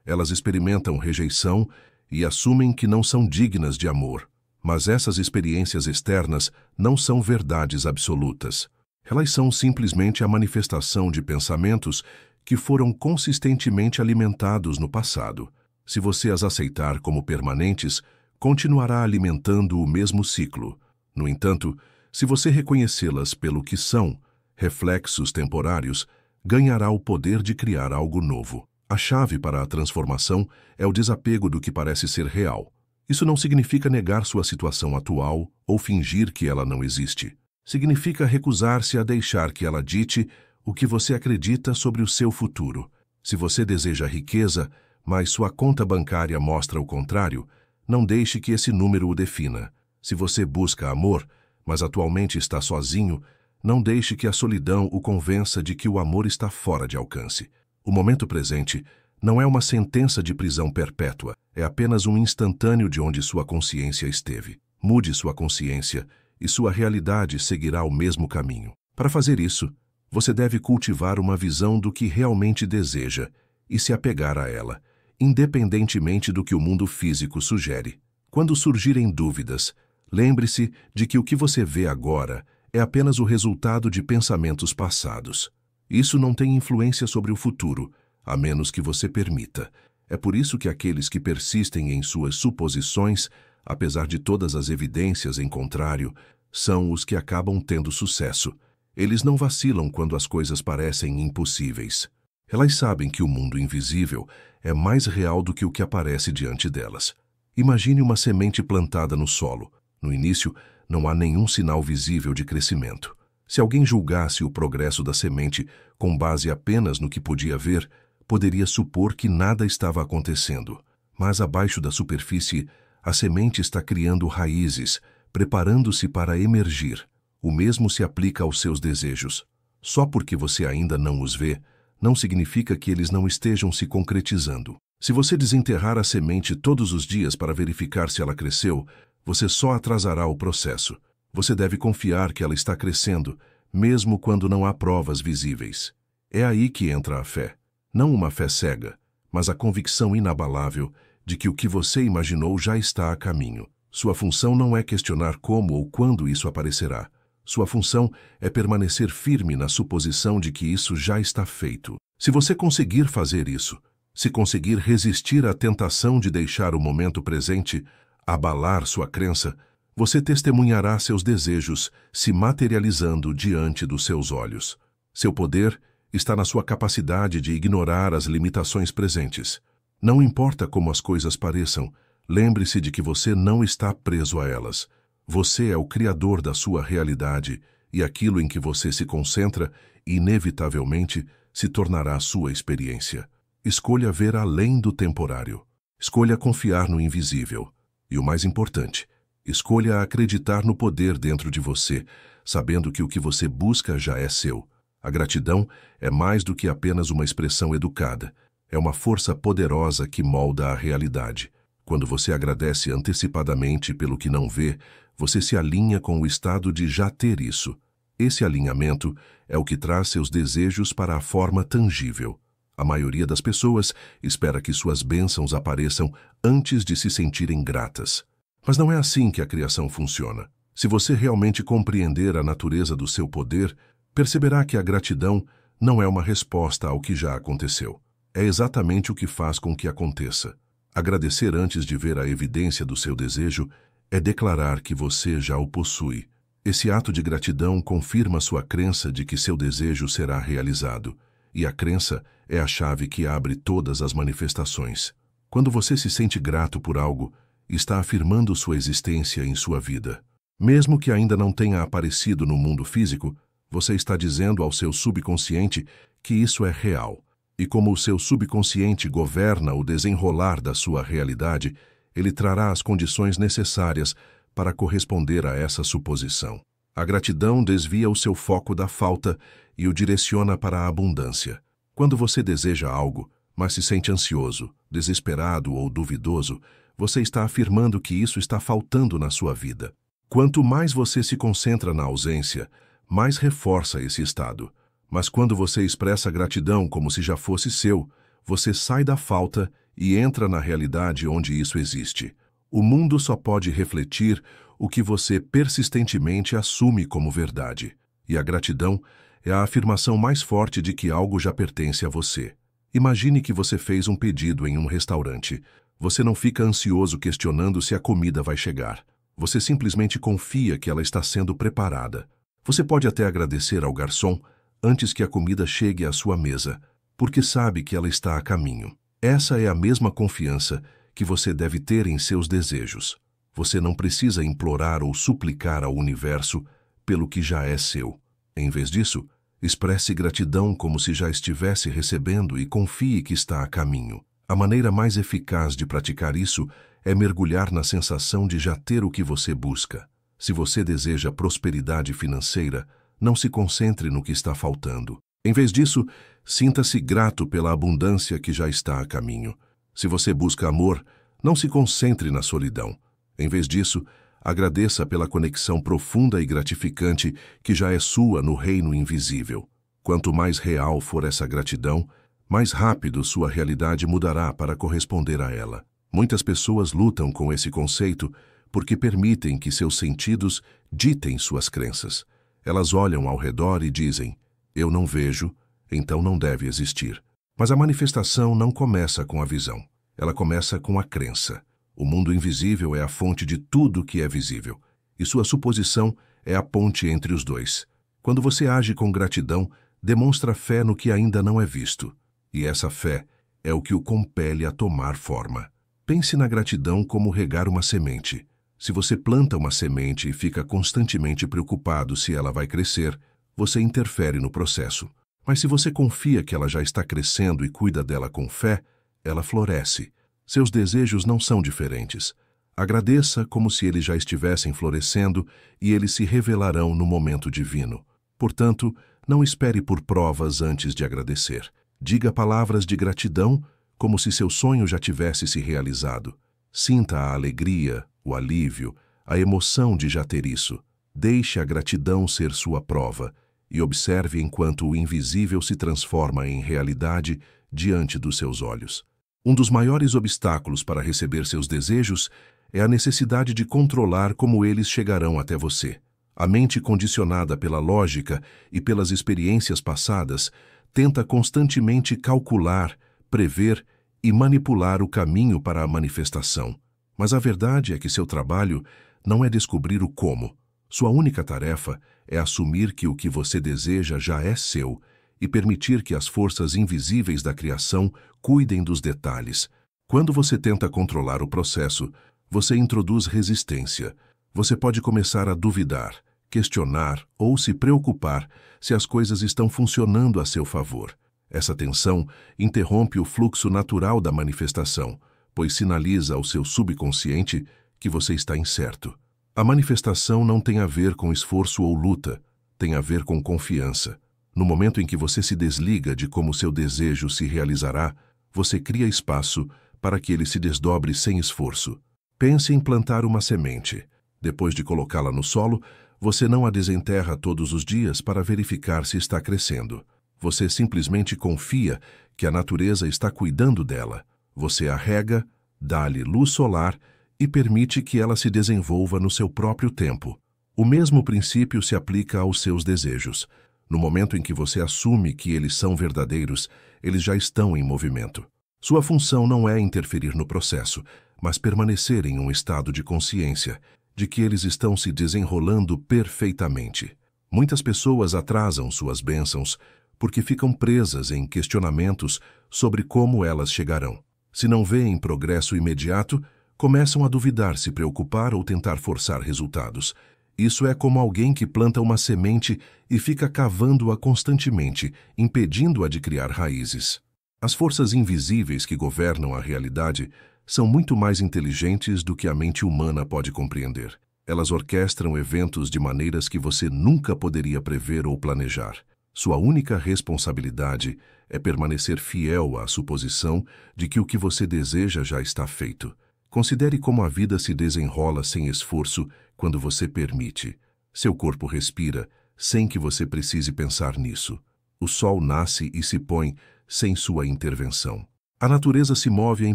Elas experimentam rejeição e assumem que não são dignas de amor. Mas essas experiências externas não são verdades absolutas. Elas são simplesmente a manifestação de pensamentos que foram consistentemente alimentados no passado. Se você as aceitar como permanentes, continuará alimentando o mesmo ciclo. No entanto, se você reconhecê-las pelo que são, reflexos temporários, ganhará o poder de criar algo novo. A chave para a transformação é o desapego do que parece ser real. Isso não significa negar sua situação atual ou fingir que ela não existe. Significa recusar-se a deixar que ela dite o que você acredita sobre o seu futuro. Se você deseja riqueza, mas sua conta bancária mostra o contrário, não deixe que esse número o defina. Se você busca amor, mas atualmente está sozinho, não deixe que a solidão o convença de que o amor está fora de alcance. O momento presente não é uma sentença de prisão perpétua, é apenas um instantâneo de onde sua consciência esteve. Mude sua consciência e sua realidade seguirá o mesmo caminho. Para fazer isso, você deve cultivar uma visão do que realmente deseja e se apegar a ela, independentemente do que o mundo físico sugere. Quando surgirem dúvidas, lembre-se de que o que você vê agora é apenas o resultado de pensamentos passados. Isso não tem influência sobre o futuro, a menos que você permita. É por isso que aqueles que persistem em suas suposições, apesar de todas as evidências em contrário, são os que acabam tendo sucesso. Eles não vacilam quando as coisas parecem impossíveis. Elas sabem que o mundo invisível é mais real do que o que aparece diante delas. Imagine uma semente plantada no solo. No início, não há nenhum sinal visível de crescimento. Se alguém julgasse o progresso da semente com base apenas no que podia ver, poderia supor que nada estava acontecendo. Mas abaixo da superfície, a semente está criando raízes, preparando-se para emergir. O mesmo se aplica aos seus desejos. Só porque você ainda não os vê, não significa que eles não estejam se concretizando. Se você desenterrar a semente todos os dias para verificar se ela cresceu, você só atrasará o processo. Você deve confiar que ela está crescendo, mesmo quando não há provas visíveis. É aí que entra a fé. Não uma fé cega, mas a convicção inabalável de que o que você imaginou já está a caminho. Sua função não é questionar como ou quando isso aparecerá. Sua função é permanecer firme na suposição de que isso já está feito. Se você conseguir fazer isso, se conseguir resistir à tentação de deixar o momento presente abalar sua crença, você testemunhará seus desejos se materializando diante dos seus olhos. Seu poder está na sua capacidade de ignorar as limitações presentes. Não importa como as coisas pareçam, lembre-se de que você não está preso a elas. Você é o criador da sua realidade e aquilo em que você se concentra, inevitavelmente, se tornará sua experiência. Escolha ver além do temporário. Escolha confiar no invisível. E o mais importante, escolha acreditar no poder dentro de você, sabendo que o que você busca já é seu. A gratidão é mais do que apenas uma expressão educada. É uma força poderosa que molda a realidade. Quando você agradece antecipadamente pelo que não vê, você se alinha com o estado de já ter isso. Esse alinhamento é o que traz seus desejos para a forma tangível. A maioria das pessoas espera que suas bênçãos apareçam antes de se sentirem gratas. Mas não é assim que a criação funciona. Se você realmente compreender a natureza do seu poder, perceberá que a gratidão não é uma resposta ao que já aconteceu. É exatamente o que faz com que aconteça. Agradecer antes de ver a evidência do seu desejo é declarar que você já o possui. Esse ato de gratidão confirma sua crença de que seu desejo será realizado. E a crença é a chave que abre todas as manifestações. Quando você se sente grato por algo, está afirmando sua existência em sua vida. Mesmo que ainda não tenha aparecido no mundo físico, você está dizendo ao seu subconsciente que isso é real. E como o seu subconsciente governa o desenrolar da sua realidade, ele trará as condições necessárias para corresponder a essa suposição. A gratidão desvia o seu foco da falta e o direciona para a abundância. Quando você deseja algo, mas se sente ansioso, desesperado ou duvidoso, você está afirmando que isso está faltando na sua vida. Quanto mais você se concentra na ausência, mais reforça esse estado. Mas quando você expressa gratidão como se já fosse seu, você sai da falta e entra na realidade onde isso existe. O mundo só pode refletir o que você persistentemente assume como verdade. E a gratidão é a afirmação mais forte de que algo já pertence a você. Imagine que você fez um pedido em um restaurante. Você não fica ansioso questionando se a comida vai chegar. Você simplesmente confia que ela está sendo preparada. Você pode até agradecer ao garçom antes que a comida chegue à sua mesa, porque sabe que ela está a caminho. Essa é a mesma confiança que você deve ter em seus desejos. Você não precisa implorar ou suplicar ao universo pelo que já é seu. Em vez disso, expresse gratidão como se já estivesse recebendo e confie que está a caminho. A maneira mais eficaz de praticar isso é mergulhar na sensação de já ter o que você busca. Se você deseja prosperidade financeira, não se concentre no que está faltando. Em vez disso, sinta-se grato pela abundância que já está a caminho. Se você busca amor, não se concentre na solidão. Em vez disso, agradeça pela conexão profunda e gratificante que já é sua no reino invisível. Quanto mais real for essa gratidão, mais rápido sua realidade mudará para corresponder a ela. Muitas pessoas lutam com esse conceito porque permitem que seus sentidos ditem suas crenças. Elas olham ao redor e dizem, eu não vejo, então não deve existir. Mas a manifestação não começa com a visão. Ela começa com a crença. O mundo invisível é a fonte de tudo que é visível, e sua suposição é a ponte entre os dois. Quando você age com gratidão, demonstra fé no que ainda não é visto, e essa fé é o que o compele a tomar forma. Pense na gratidão como regar uma semente. Se você planta uma semente e fica constantemente preocupado se ela vai crescer, você interfere no processo. Mas se você confia que ela já está crescendo e cuida dela com fé, ela floresce. Seus desejos não são diferentes. Agradeça como se eles já estivessem florescendo e eles se revelarão no momento divino. Portanto, não espere por provas antes de agradecer. Diga palavras de gratidão como se seu sonho já tivesse se realizado. Sinta a alegria, o alívio, a emoção de já ter isso. Deixe a gratidão ser sua prova e observe enquanto o invisível se transforma em realidade diante dos seus olhos. Um dos maiores obstáculos para receber seus desejos é a necessidade de controlar como eles chegarão até você. A mente condicionada pela lógica e pelas experiências passadas tenta constantemente calcular, prever e manipular o caminho para a manifestação. Mas a verdade é que seu trabalho não é descobrir o como. Sua única tarefa é assumir que o que você deseja já é seu e permitir que as forças invisíveis da criação cuidem dos detalhes. Quando você tenta controlar o processo, você introduz resistência. Você pode começar a duvidar, questionar ou se preocupar se as coisas estão funcionando a seu favor. Essa tensão interrompe o fluxo natural da manifestação, pois sinaliza ao seu subconsciente que você está incerto. A manifestação não tem a ver com esforço ou luta, tem a ver com confiança. No momento em que você se desliga de como seu desejo se realizará, você cria espaço para que ele se desdobre sem esforço. Pense em plantar uma semente. Depois de colocá-la no solo, você não a desenterra todos os dias para verificar se está crescendo. Você simplesmente confia que a natureza está cuidando dela. Você a rega, dá-lhe luz solar e permite que ela se desenvolva no seu próprio tempo. O mesmo princípio se aplica aos seus desejos. No momento em que você assume que eles são verdadeiros, eles já estão em movimento. Sua função não é interferir no processo, mas permanecer em um estado de consciência de que eles estão se desenrolando perfeitamente. Muitas pessoas atrasam suas bênçãos porque ficam presas em questionamentos sobre como elas chegarão. Se não veem progresso imediato, começam a duvidar, se preocupar ou tentar forçar resultados. Isso é como alguém que planta uma semente e fica cavando-a constantemente, impedindo-a de criar raízes. As forças invisíveis que governam a realidade são muito mais inteligentes do que a mente humana pode compreender. Elas orquestram eventos de maneiras que você nunca poderia prever ou planejar. Sua única responsabilidade é permanecer fiel à suposição de que o que você deseja já está feito. Considere como a vida se desenrola sem esforço quando você permite. Seu corpo respira sem que você precise pensar nisso. O sol nasce e se põe sem sua intervenção. A natureza se move em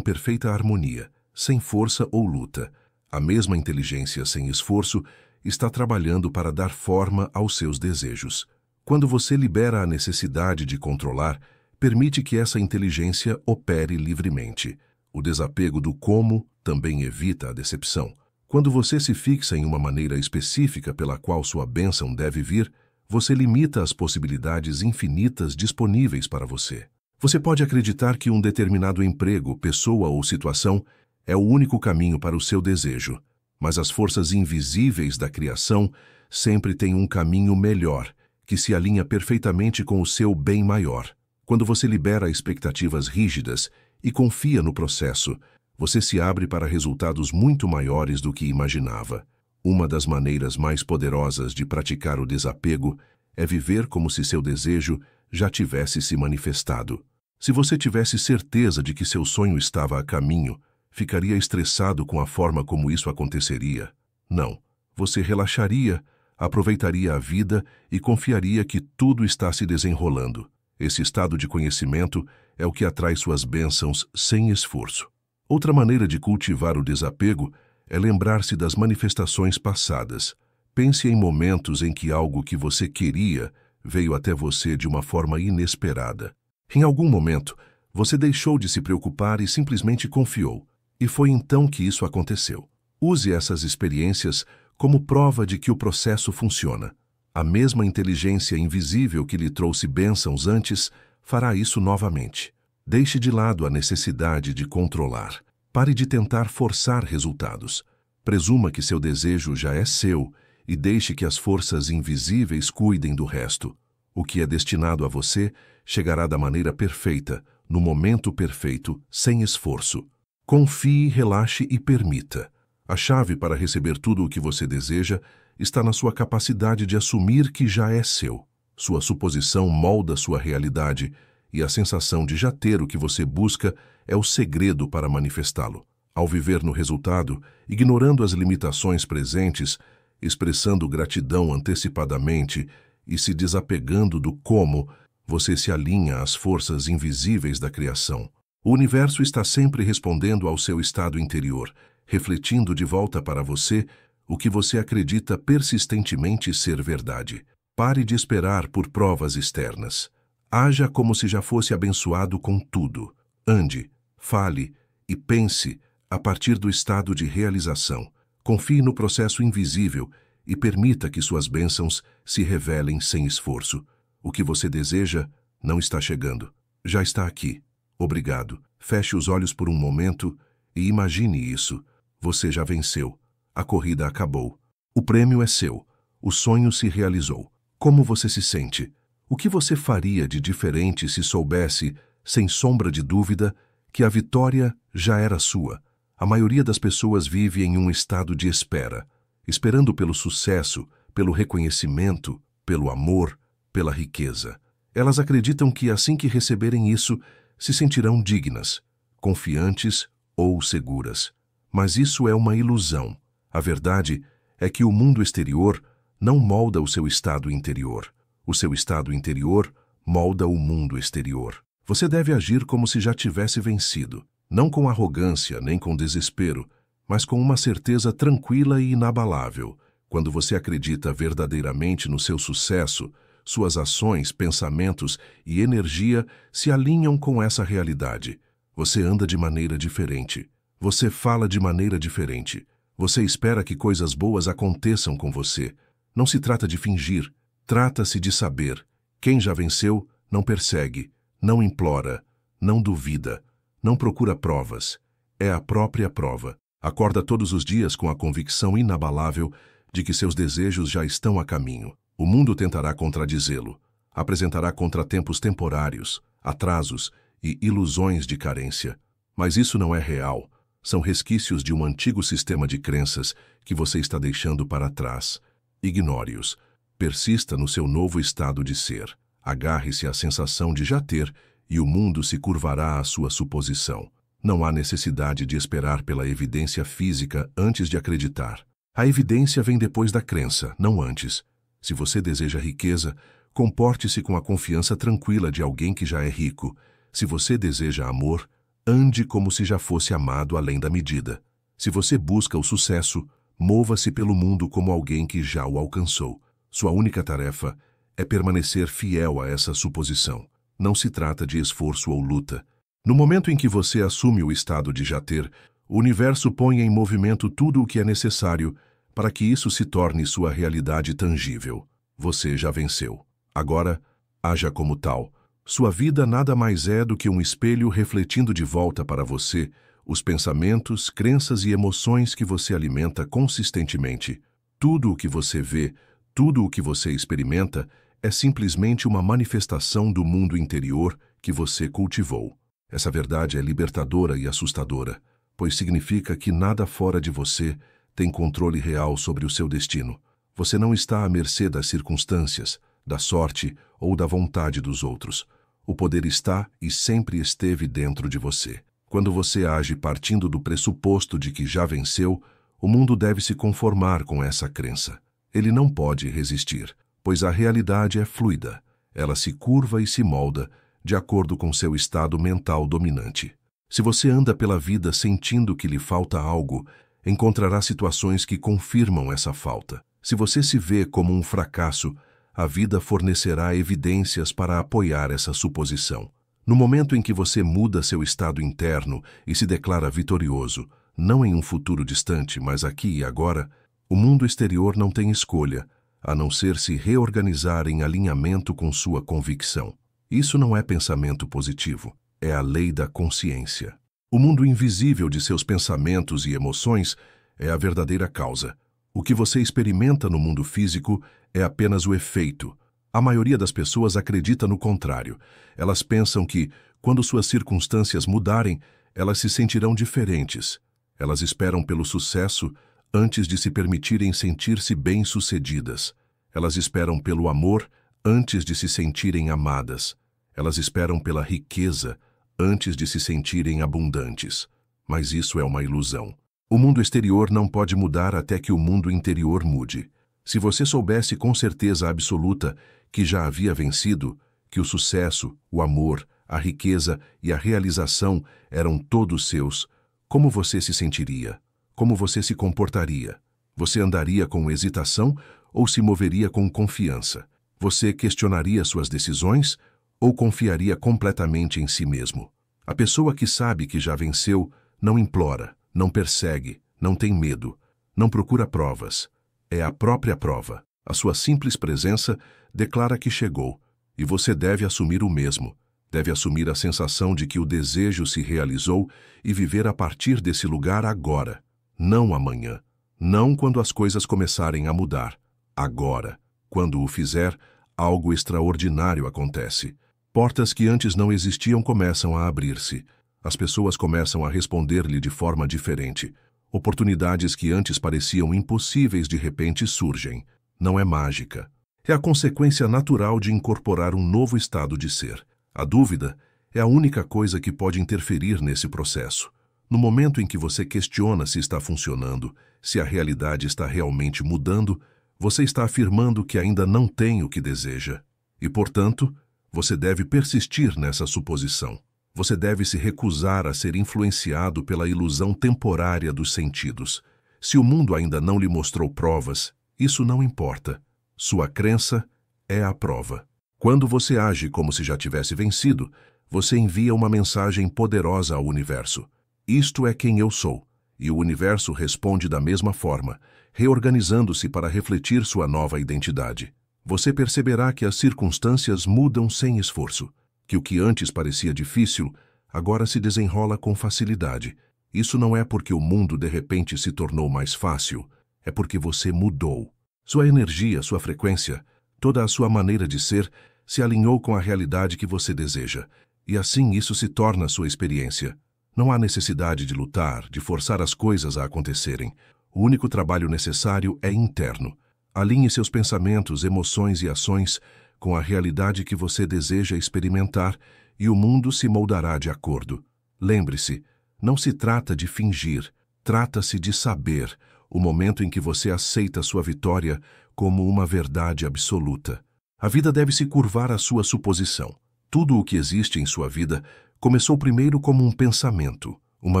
perfeita harmonia, sem força ou luta. A mesma inteligência sem esforço está trabalhando para dar forma aos seus desejos. Quando você libera a necessidade de controlar, permite que essa inteligência opere livremente. O desapego do como também evita a decepção. Quando você se fixa em uma maneira específica pela qual sua bênção deve vir, você limita as possibilidades infinitas disponíveis para você. Você pode acreditar que um determinado emprego, pessoa ou situação é o único caminho para o seu desejo, mas as forças invisíveis da criação sempre têm um caminho melhor, que se alinha perfeitamente com o seu bem maior. Quando você libera expectativas rígidas e confia no processo, você se abre para resultados muito maiores do que imaginava. Uma das maneiras mais poderosas de praticar o desapego é viver como se seu desejo já tivesse se manifestado. Se você tivesse certeza de que seu sonho estava a caminho, ficaria estressado com a forma como isso aconteceria. Não. Você relaxaria, aproveitaria a vida e confiaria que tudo está se desenrolando. Esse estado de conhecimento é o que atrai suas bênçãos sem esforço. Outra maneira de cultivar o desapego é lembrar-se das manifestações passadas. Pense em momentos em que algo que você queria veio até você de uma forma inesperada. Em algum momento, você deixou de se preocupar e simplesmente confiou. E foi então que isso aconteceu. Use essas experiências como prova de que o processo funciona. A mesma inteligência invisível que lhe trouxe bênçãos antes fará isso novamente. Deixe de lado a necessidade de controlar. Pare de tentar forçar resultados. Presuma que seu desejo já é seu e deixe que as forças invisíveis cuidem do resto. O que é destinado a você chegará da maneira perfeita, no momento perfeito, sem esforço. Confie, relaxe e permita. A chave para receber tudo o que você deseja está na sua capacidade de assumir que já é seu. Sua suposição molda sua realidade e a sensação de já ter o que você busca é o segredo para manifestá-lo. Ao viver no resultado, ignorando as limitações presentes, expressando gratidão antecipadamente e se desapegando do como, você se alinha às forças invisíveis da criação. O universo está sempre respondendo ao seu estado interior, refletindo de volta para você o que você acredita persistentemente ser verdade. Pare de esperar por provas externas. Haja como se já fosse abençoado com tudo. Ande, fale e pense a partir do estado de realização. Confie no processo invisível e permita que suas bênçãos se revelem sem esforço. O que você deseja não está chegando. Já está aqui. Obrigado. Feche os olhos por um momento e imagine isso. Você já venceu. A corrida acabou. O prêmio é seu. O sonho se realizou. Como você se sente? O que você faria de diferente se soubesse, sem sombra de dúvida, que a vitória já era sua? A maioria das pessoas vive em um estado de espera, esperando pelo sucesso, pelo reconhecimento, pelo amor, pela riqueza. Elas acreditam que assim que receberem isso, se sentirão dignas, confiantes ou seguras. Mas isso é uma ilusão. A verdade é que o mundo exterior não molda o seu estado interior. O seu estado interior molda o mundo exterior. Você deve agir como se já tivesse vencido, não com arrogância nem com desespero, mas com uma certeza tranquila e inabalável. Quando você acredita verdadeiramente no seu sucesso, suas ações, pensamentos e energia se alinham com essa realidade. Você anda de maneira diferente. Você fala de maneira diferente. Você espera que coisas boas aconteçam com você. Não se trata de fingir. Trata-se de saber. Quem já venceu não persegue, não implora, não duvida, não procura provas. É a própria prova. Acorda todos os dias com a convicção inabalável de que seus desejos já estão a caminho. O mundo tentará contradizê-lo, apresentará contratempos temporários, atrasos e ilusões de carência. Mas isso não é real. São resquícios de um antigo sistema de crenças que você está deixando para trás. Ignore-os. Persista no seu novo estado de ser. Agarre-se à sensação de já ter e o mundo se curvará à sua suposição. Não há necessidade de esperar pela evidência física antes de acreditar. A evidência vem depois da crença, não antes. Se você deseja riqueza, comporte-se com a confiança tranquila de alguém que já é rico. Se você deseja amor, ande como se já fosse amado além da medida. Se você busca o sucesso, mova-se pelo mundo como alguém que já o alcançou. Sua única tarefa é permanecer fiel a essa suposição. Não se trata de esforço ou luta. No momento em que você assume o estado de já ter, o universo põe em movimento tudo o que é necessário para que isso se torne sua realidade tangível. Você já venceu. Agora, haja como tal. Sua vida nada mais é do que um espelho refletindo de volta para você os pensamentos, crenças e emoções que você alimenta consistentemente. Tudo o que você vê, tudo o que você experimenta é simplesmente uma manifestação do mundo interior que você cultivou. Essa verdade é libertadora e assustadora, pois significa que nada fora de você tem controle real sobre o seu destino. Você não está à mercê das circunstâncias, da sorte ou da vontade dos outros. O poder está e sempre esteve dentro de você. Quando você age partindo do pressuposto de que já venceu, o mundo deve se conformar com essa crença. Ele não pode resistir, pois a realidade é fluida. Ela se curva e se molda de acordo com seu estado mental dominante. Se você anda pela vida sentindo que lhe falta algo, encontrará situações que confirmam essa falta. Se você se vê como um fracasso, a vida fornecerá evidências para apoiar essa suposição. No momento em que você muda seu estado interno e se declara vitorioso, não em um futuro distante, mas aqui e agora, o mundo exterior não tem escolha, a não ser se reorganizar em alinhamento com sua convicção. Isso não é pensamento positivo, é a lei da consciência. O mundo invisível de seus pensamentos e emoções é a verdadeira causa. O que você experimenta no mundo físico é apenas o efeito. A maioria das pessoas acredita no contrário. Elas pensam que, quando suas circunstâncias mudarem, elas se sentirão diferentes. Elas esperam pelo sucesso antes de se permitirem sentir-se bem-sucedidas. Elas esperam pelo amor antes de se sentirem amadas. Elas esperam pela riqueza antes de se sentirem abundantes. Mas isso é uma ilusão. O mundo exterior não pode mudar até que o mundo interior mude. Se você soubesse com certeza absoluta que já havia vencido, que o sucesso, o amor, a riqueza e a realização eram todos seus, como você se sentiria? Como você se comportaria? Você andaria com hesitação ou se moveria com confiança? Você questionaria suas decisões ou confiaria completamente em si mesmo? A pessoa que sabe que já venceu não implora, não persegue, não tem medo, não procura provas. É a própria prova. A sua simples presença declara que chegou, e você deve assumir o mesmo. Deve assumir a sensação de que o desejo se realizou e viver a partir desse lugar agora, não amanhã, não quando as coisas começarem a mudar. Agora, quando o fizer, algo extraordinário acontece. Portas que antes não existiam começam a abrir-se. As pessoas começam a responder-lhe de forma diferente. Oportunidades que antes pareciam impossíveis de repente surgem. Não é mágica. É a consequência natural de incorporar um novo estado de ser. A dúvida é a única coisa que pode interferir nesse processo. No momento em que você questiona se está funcionando, se a realidade está realmente mudando, você está afirmando que ainda não tem o que deseja. E, portanto, você deve persistir nessa suposição. Você deve se recusar a ser influenciado pela ilusão temporária dos sentidos. Se o mundo ainda não lhe mostrou provas, isso não importa. Sua crença é a prova. Quando você age como se já tivesse vencido, você envia uma mensagem poderosa ao universo. Isto é quem eu sou. E o universo responde da mesma forma, reorganizando-se para refletir sua nova identidade. Você perceberá que as circunstâncias mudam sem esforço, que o que antes parecia difícil, agora se desenrola com facilidade. Isso não é porque o mundo de repente se tornou mais fácil, é porque você mudou. Sua energia, sua frequência, toda a sua maneira de ser se alinhou com a realidade que você deseja. e assim isso se torna sua experiência. Não há necessidade de lutar, de forçar as coisas a acontecerem. O único trabalho necessário é interno. Alinhe seus pensamentos, emoções e ações com a realidade que você deseja experimentar e o mundo se moldará de acordo. Lembre-se, não se trata de fingir, trata-se de saber, o momento em que você aceita sua vitória como uma verdade absoluta. A vida deve se curvar à sua suposição. Tudo o que existe em sua vida começou primeiro como um pensamento, uma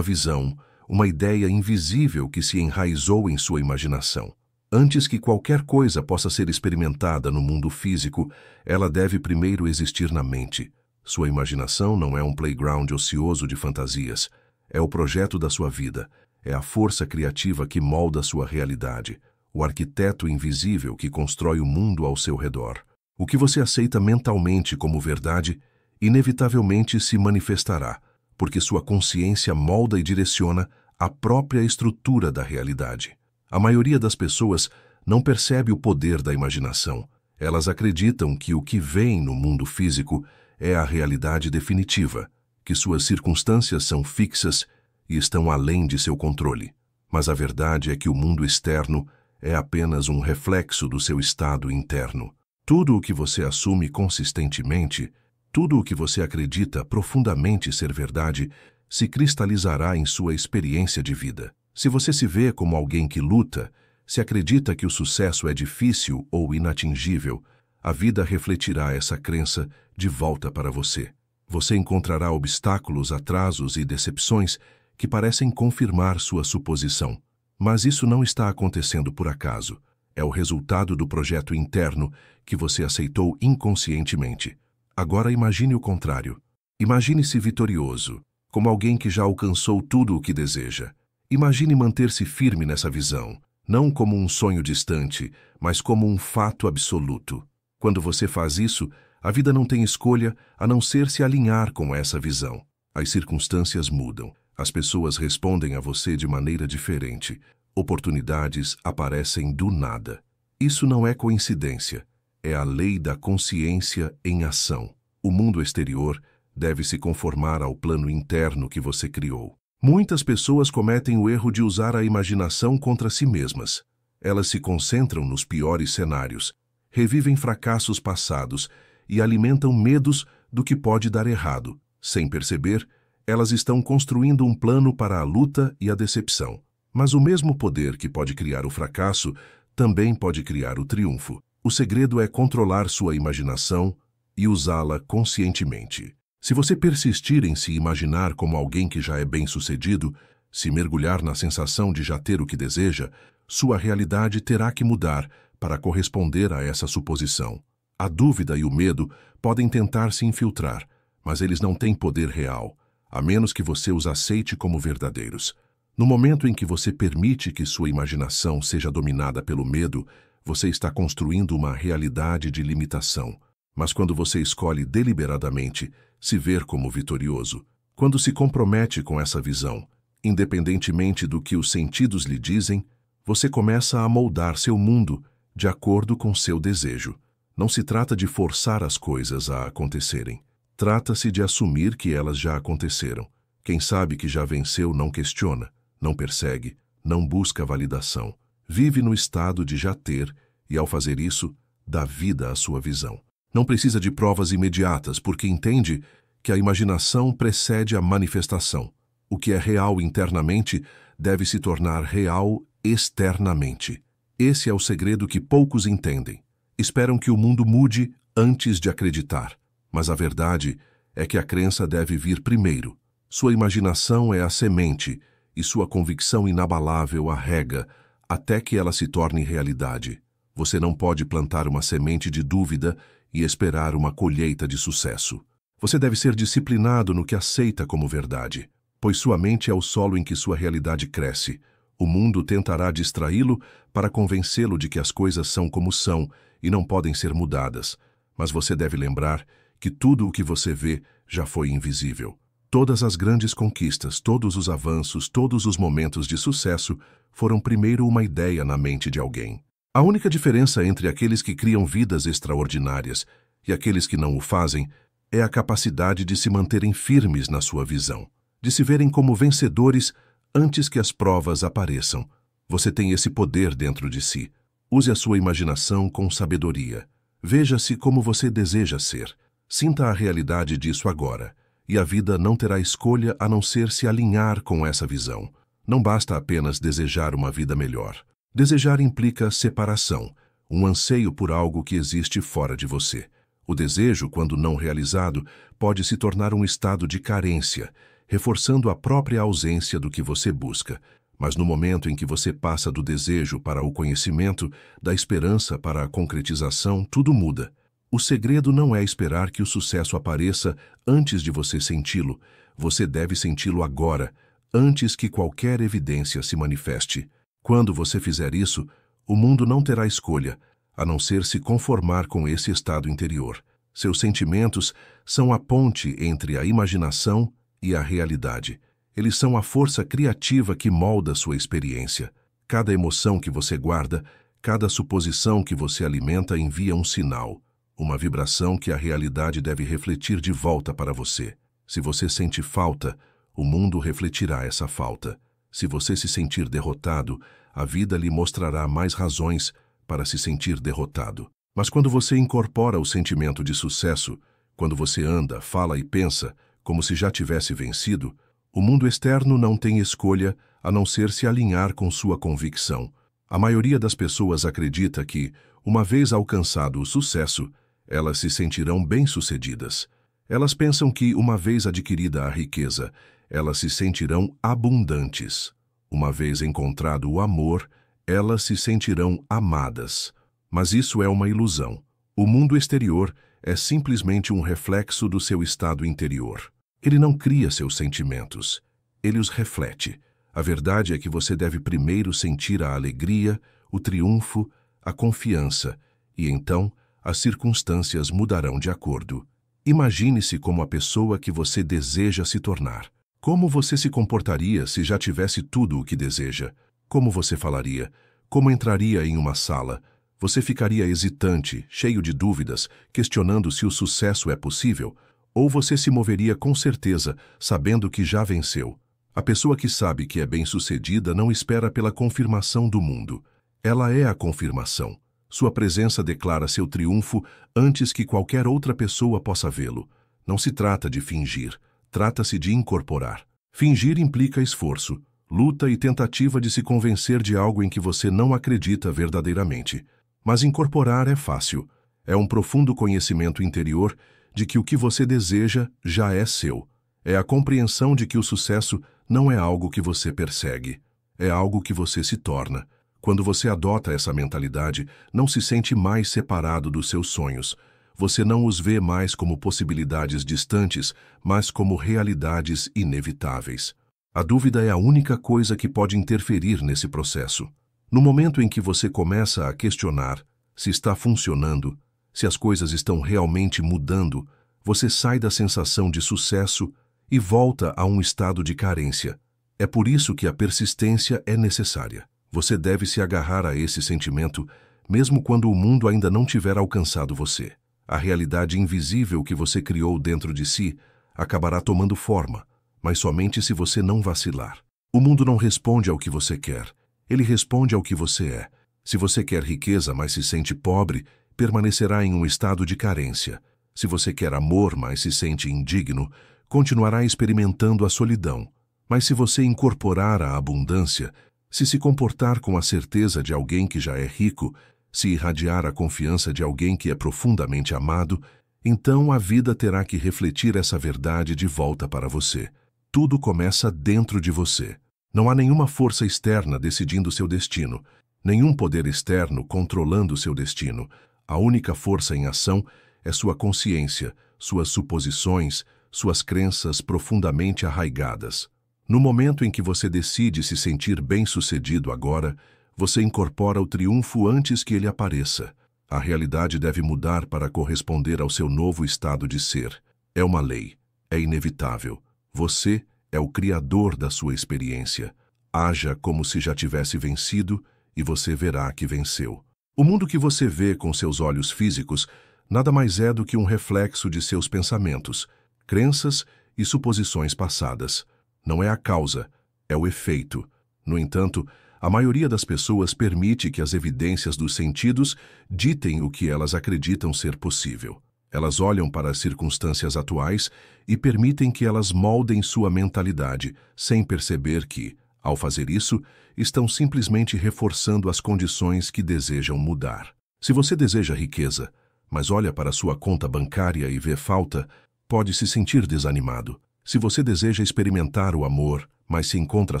visão, uma ideia invisível que se enraizou em sua imaginação. Antes que qualquer coisa possa ser experimentada no mundo físico, ela deve primeiro existir na mente. Sua imaginação não é um playground ocioso de fantasias. É o projeto da sua vida. É a força criativa que molda sua realidade. O arquiteto invisível que constrói o mundo ao seu redor. O que você aceita mentalmente como verdade, inevitavelmente se manifestará, porque sua consciência molda e direciona a própria estrutura da realidade. A maioria das pessoas não percebe o poder da imaginação. Elas acreditam que o que vêem no mundo físico é a realidade definitiva, que suas circunstâncias são fixas e estão além de seu controle. Mas a verdade é que o mundo externo é apenas um reflexo do seu estado interno. Tudo o que você assume consistentemente, tudo o que você acredita profundamente ser verdade, se cristalizará em sua experiência de vida. Se você se vê como alguém que luta, se acredita que o sucesso é difícil ou inatingível, a vida refletirá essa crença de volta para você. Você encontrará obstáculos, atrasos e decepções que parecem confirmar sua suposição. Mas isso não está acontecendo por acaso. É o resultado do projeto interno que você aceitou inconscientemente. Agora imagine o contrário. Imagine-se vitorioso, como alguém que já alcançou tudo o que deseja. Imagine manter-se firme nessa visão, não como um sonho distante, mas como um fato absoluto. Quando você faz isso, a vida não tem escolha a não ser se alinhar com essa visão. As circunstâncias mudam. As pessoas respondem a você de maneira diferente. Oportunidades aparecem do nada. Isso não é coincidência. É a lei da consciência em ação. O mundo exterior deve se conformar ao plano interno que você criou. Muitas pessoas cometem o erro de usar a imaginação contra si mesmas. Elas se concentram nos piores cenários, revivem fracassos passados e alimentam medos do que pode dar errado. Sem perceber, elas estão construindo um plano para a luta e a decepção. Mas o mesmo poder que pode criar o fracasso também pode criar o triunfo. O segredo é controlar sua imaginação e usá-la conscientemente. Se você persistir em se imaginar como alguém que já é bem-sucedido, se mergulhar na sensação de já ter o que deseja, sua realidade terá que mudar para corresponder a essa suposição. A dúvida e o medo podem tentar se infiltrar, mas eles não têm poder real, a menos que você os aceite como verdadeiros. No momento em que você permite que sua imaginação seja dominada pelo medo, você está construindo uma realidade de limitação. Mas quando você escolhe deliberadamente se ver como vitorioso, quando se compromete com essa visão, independentemente do que os sentidos lhe dizem, você começa a moldar seu mundo de acordo com seu desejo. Não se trata de forçar as coisas a acontecerem. Trata-se de assumir que elas já aconteceram. Quem sabe que já venceu não questiona, não persegue, não busca validação. Vive no estado de já ter e, ao fazer isso, dá vida à sua visão. Não precisa de provas imediatas, porque entende que a imaginação precede a manifestação. O que é real internamente deve se tornar real externamente. Esse é o segredo que poucos entendem. Esperam que o mundo mude antes de acreditar. Mas a verdade é que a crença deve vir primeiro. Sua imaginação é a semente e sua convicção inabalável a rega até que ela se torne realidade. Você não pode plantar uma semente de dúvida e esperar uma colheita de sucesso. Você deve ser disciplinado no que aceita como verdade, pois sua mente é o solo em que sua realidade cresce. O mundo tentará distraí-lo para convencê-lo de que as coisas são como são e não podem ser mudadas, mas você deve lembrar que tudo o que você vê já foi invisível. Todas as grandes conquistas, todos os avanços, todos os momentos de sucesso foram primeiro uma ideia na mente de alguém. A única diferença entre aqueles que criam vidas extraordinárias e aqueles que não o fazem é a capacidade de se manterem firmes na sua visão, de se verem como vencedores antes que as provas apareçam. Você tem esse poder dentro de si. Use a sua imaginação com sabedoria. Veja-se como você deseja ser. Sinta a realidade disso agora. E a vida não terá escolha a não ser se alinhar com essa visão. Não basta apenas desejar uma vida melhor. Desejar implica separação, um anseio por algo que existe fora de você. O desejo, quando não realizado, pode se tornar um estado de carência, reforçando a própria ausência do que você busca. Mas no momento em que você passa do desejo para o conhecimento, da esperança para a concretização, tudo muda. O segredo não é esperar que o sucesso apareça antes de você senti-lo. Você deve senti-lo agora, antes que qualquer evidência se manifeste. Quando você fizer isso, o mundo não terá escolha, a não ser se conformar com esse estado interior. Seus sentimentos são a ponte entre a imaginação e a realidade. Eles são a força criativa que molda sua experiência. Cada emoção que você guarda, cada suposição que você alimenta envia um sinal. Uma vibração que a realidade deve refletir de volta para você. Se você sente falta, o mundo refletirá essa falta. Se você se sentir derrotado, a vida lhe mostrará mais razões para se sentir derrotado. Mas quando você incorpora o sentimento de sucesso, quando você anda, fala e pensa como se já tivesse vencido, o mundo externo não tem escolha a não ser se alinhar com sua convicção. A maioria das pessoas acredita que, uma vez alcançado o sucesso, elas se sentirão bem-sucedidas. Elas pensam que, uma vez adquirida a riqueza, elas se sentirão abundantes. Uma vez encontrado o amor, elas se sentirão amadas. Mas isso é uma ilusão. O mundo exterior é simplesmente um reflexo do seu estado interior. Ele não cria seus sentimentos. Ele os reflete. A verdade é que você deve primeiro sentir a alegria, o triunfo, a confiança, e então as circunstâncias mudarão de acordo. Imagine-se como a pessoa que você deseja se tornar. Como você se comportaria se já tivesse tudo o que deseja? Como você falaria? Como entraria em uma sala? Você ficaria hesitante, cheio de dúvidas, questionando se o sucesso é possível? Ou você se moveria com certeza, sabendo que já venceu? A pessoa que sabe que é bem-sucedida não espera pela confirmação do mundo. Ela é a confirmação. Sua presença declara seu triunfo antes que qualquer outra pessoa possa vê-lo. Não se trata de fingir, trata-se de incorporar. Fingir implica esforço, luta e tentativa de se convencer de algo em que você não acredita verdadeiramente. Mas incorporar é fácil. É um profundo conhecimento interior de que o que você deseja já é seu. É a compreensão de que o sucesso não é algo que você persegue, é algo que você se torna. Quando você adota essa mentalidade, não se sente mais separado dos seus sonhos. Você não os vê mais como possibilidades distantes, mas como realidades inevitáveis. A dúvida é a única coisa que pode interferir nesse processo. No momento em que você começa a questionar se está funcionando, se as coisas estão realmente mudando, você sai da sensação de sucesso e volta a um estado de carência. É por isso que a persistência é necessária. Você deve se agarrar a esse sentimento, mesmo quando o mundo ainda não tiver alcançado você. A realidade invisível que você criou dentro de si acabará tomando forma, mas somente se você não vacilar. O mundo não responde ao que você quer, ele responde ao que você é. Se você quer riqueza, mas se sente pobre, permanecerá em um estado de carência. Se você quer amor, mas se sente indigno, continuará experimentando a solidão. Mas se você incorporar a abundância, se comportar com a certeza de alguém que já é rico, se irradiar a confiança de alguém que é profundamente amado, então a vida terá que refletir essa verdade de volta para você. Tudo começa dentro de você. Não há nenhuma força externa decidindo seu destino, nenhum poder externo controlando seu destino. A única força em ação é sua consciência, suas suposições, suas crenças profundamente arraigadas. No momento em que você decide se sentir bem-sucedido agora, você incorpora o triunfo antes que ele apareça. A realidade deve mudar para corresponder ao seu novo estado de ser. É uma lei. É inevitável. Você é o criador da sua experiência. Haja como se já tivesse vencido e você verá que venceu. O mundo que você vê com seus olhos físicos nada mais é do que um reflexo de seus pensamentos, crenças e suposições passadas. Não é a causa, é o efeito. No entanto, a maioria das pessoas permite que as evidências dos sentidos ditem o que elas acreditam ser possível. Elas olham para as circunstâncias atuais e permitem que elas moldem sua mentalidade, sem perceber que, ao fazer isso, estão simplesmente reforçando as condições que desejam mudar. Se você deseja riqueza, mas olha para sua conta bancária e vê falta, pode se sentir desanimado. Se você deseja experimentar o amor, mas se encontra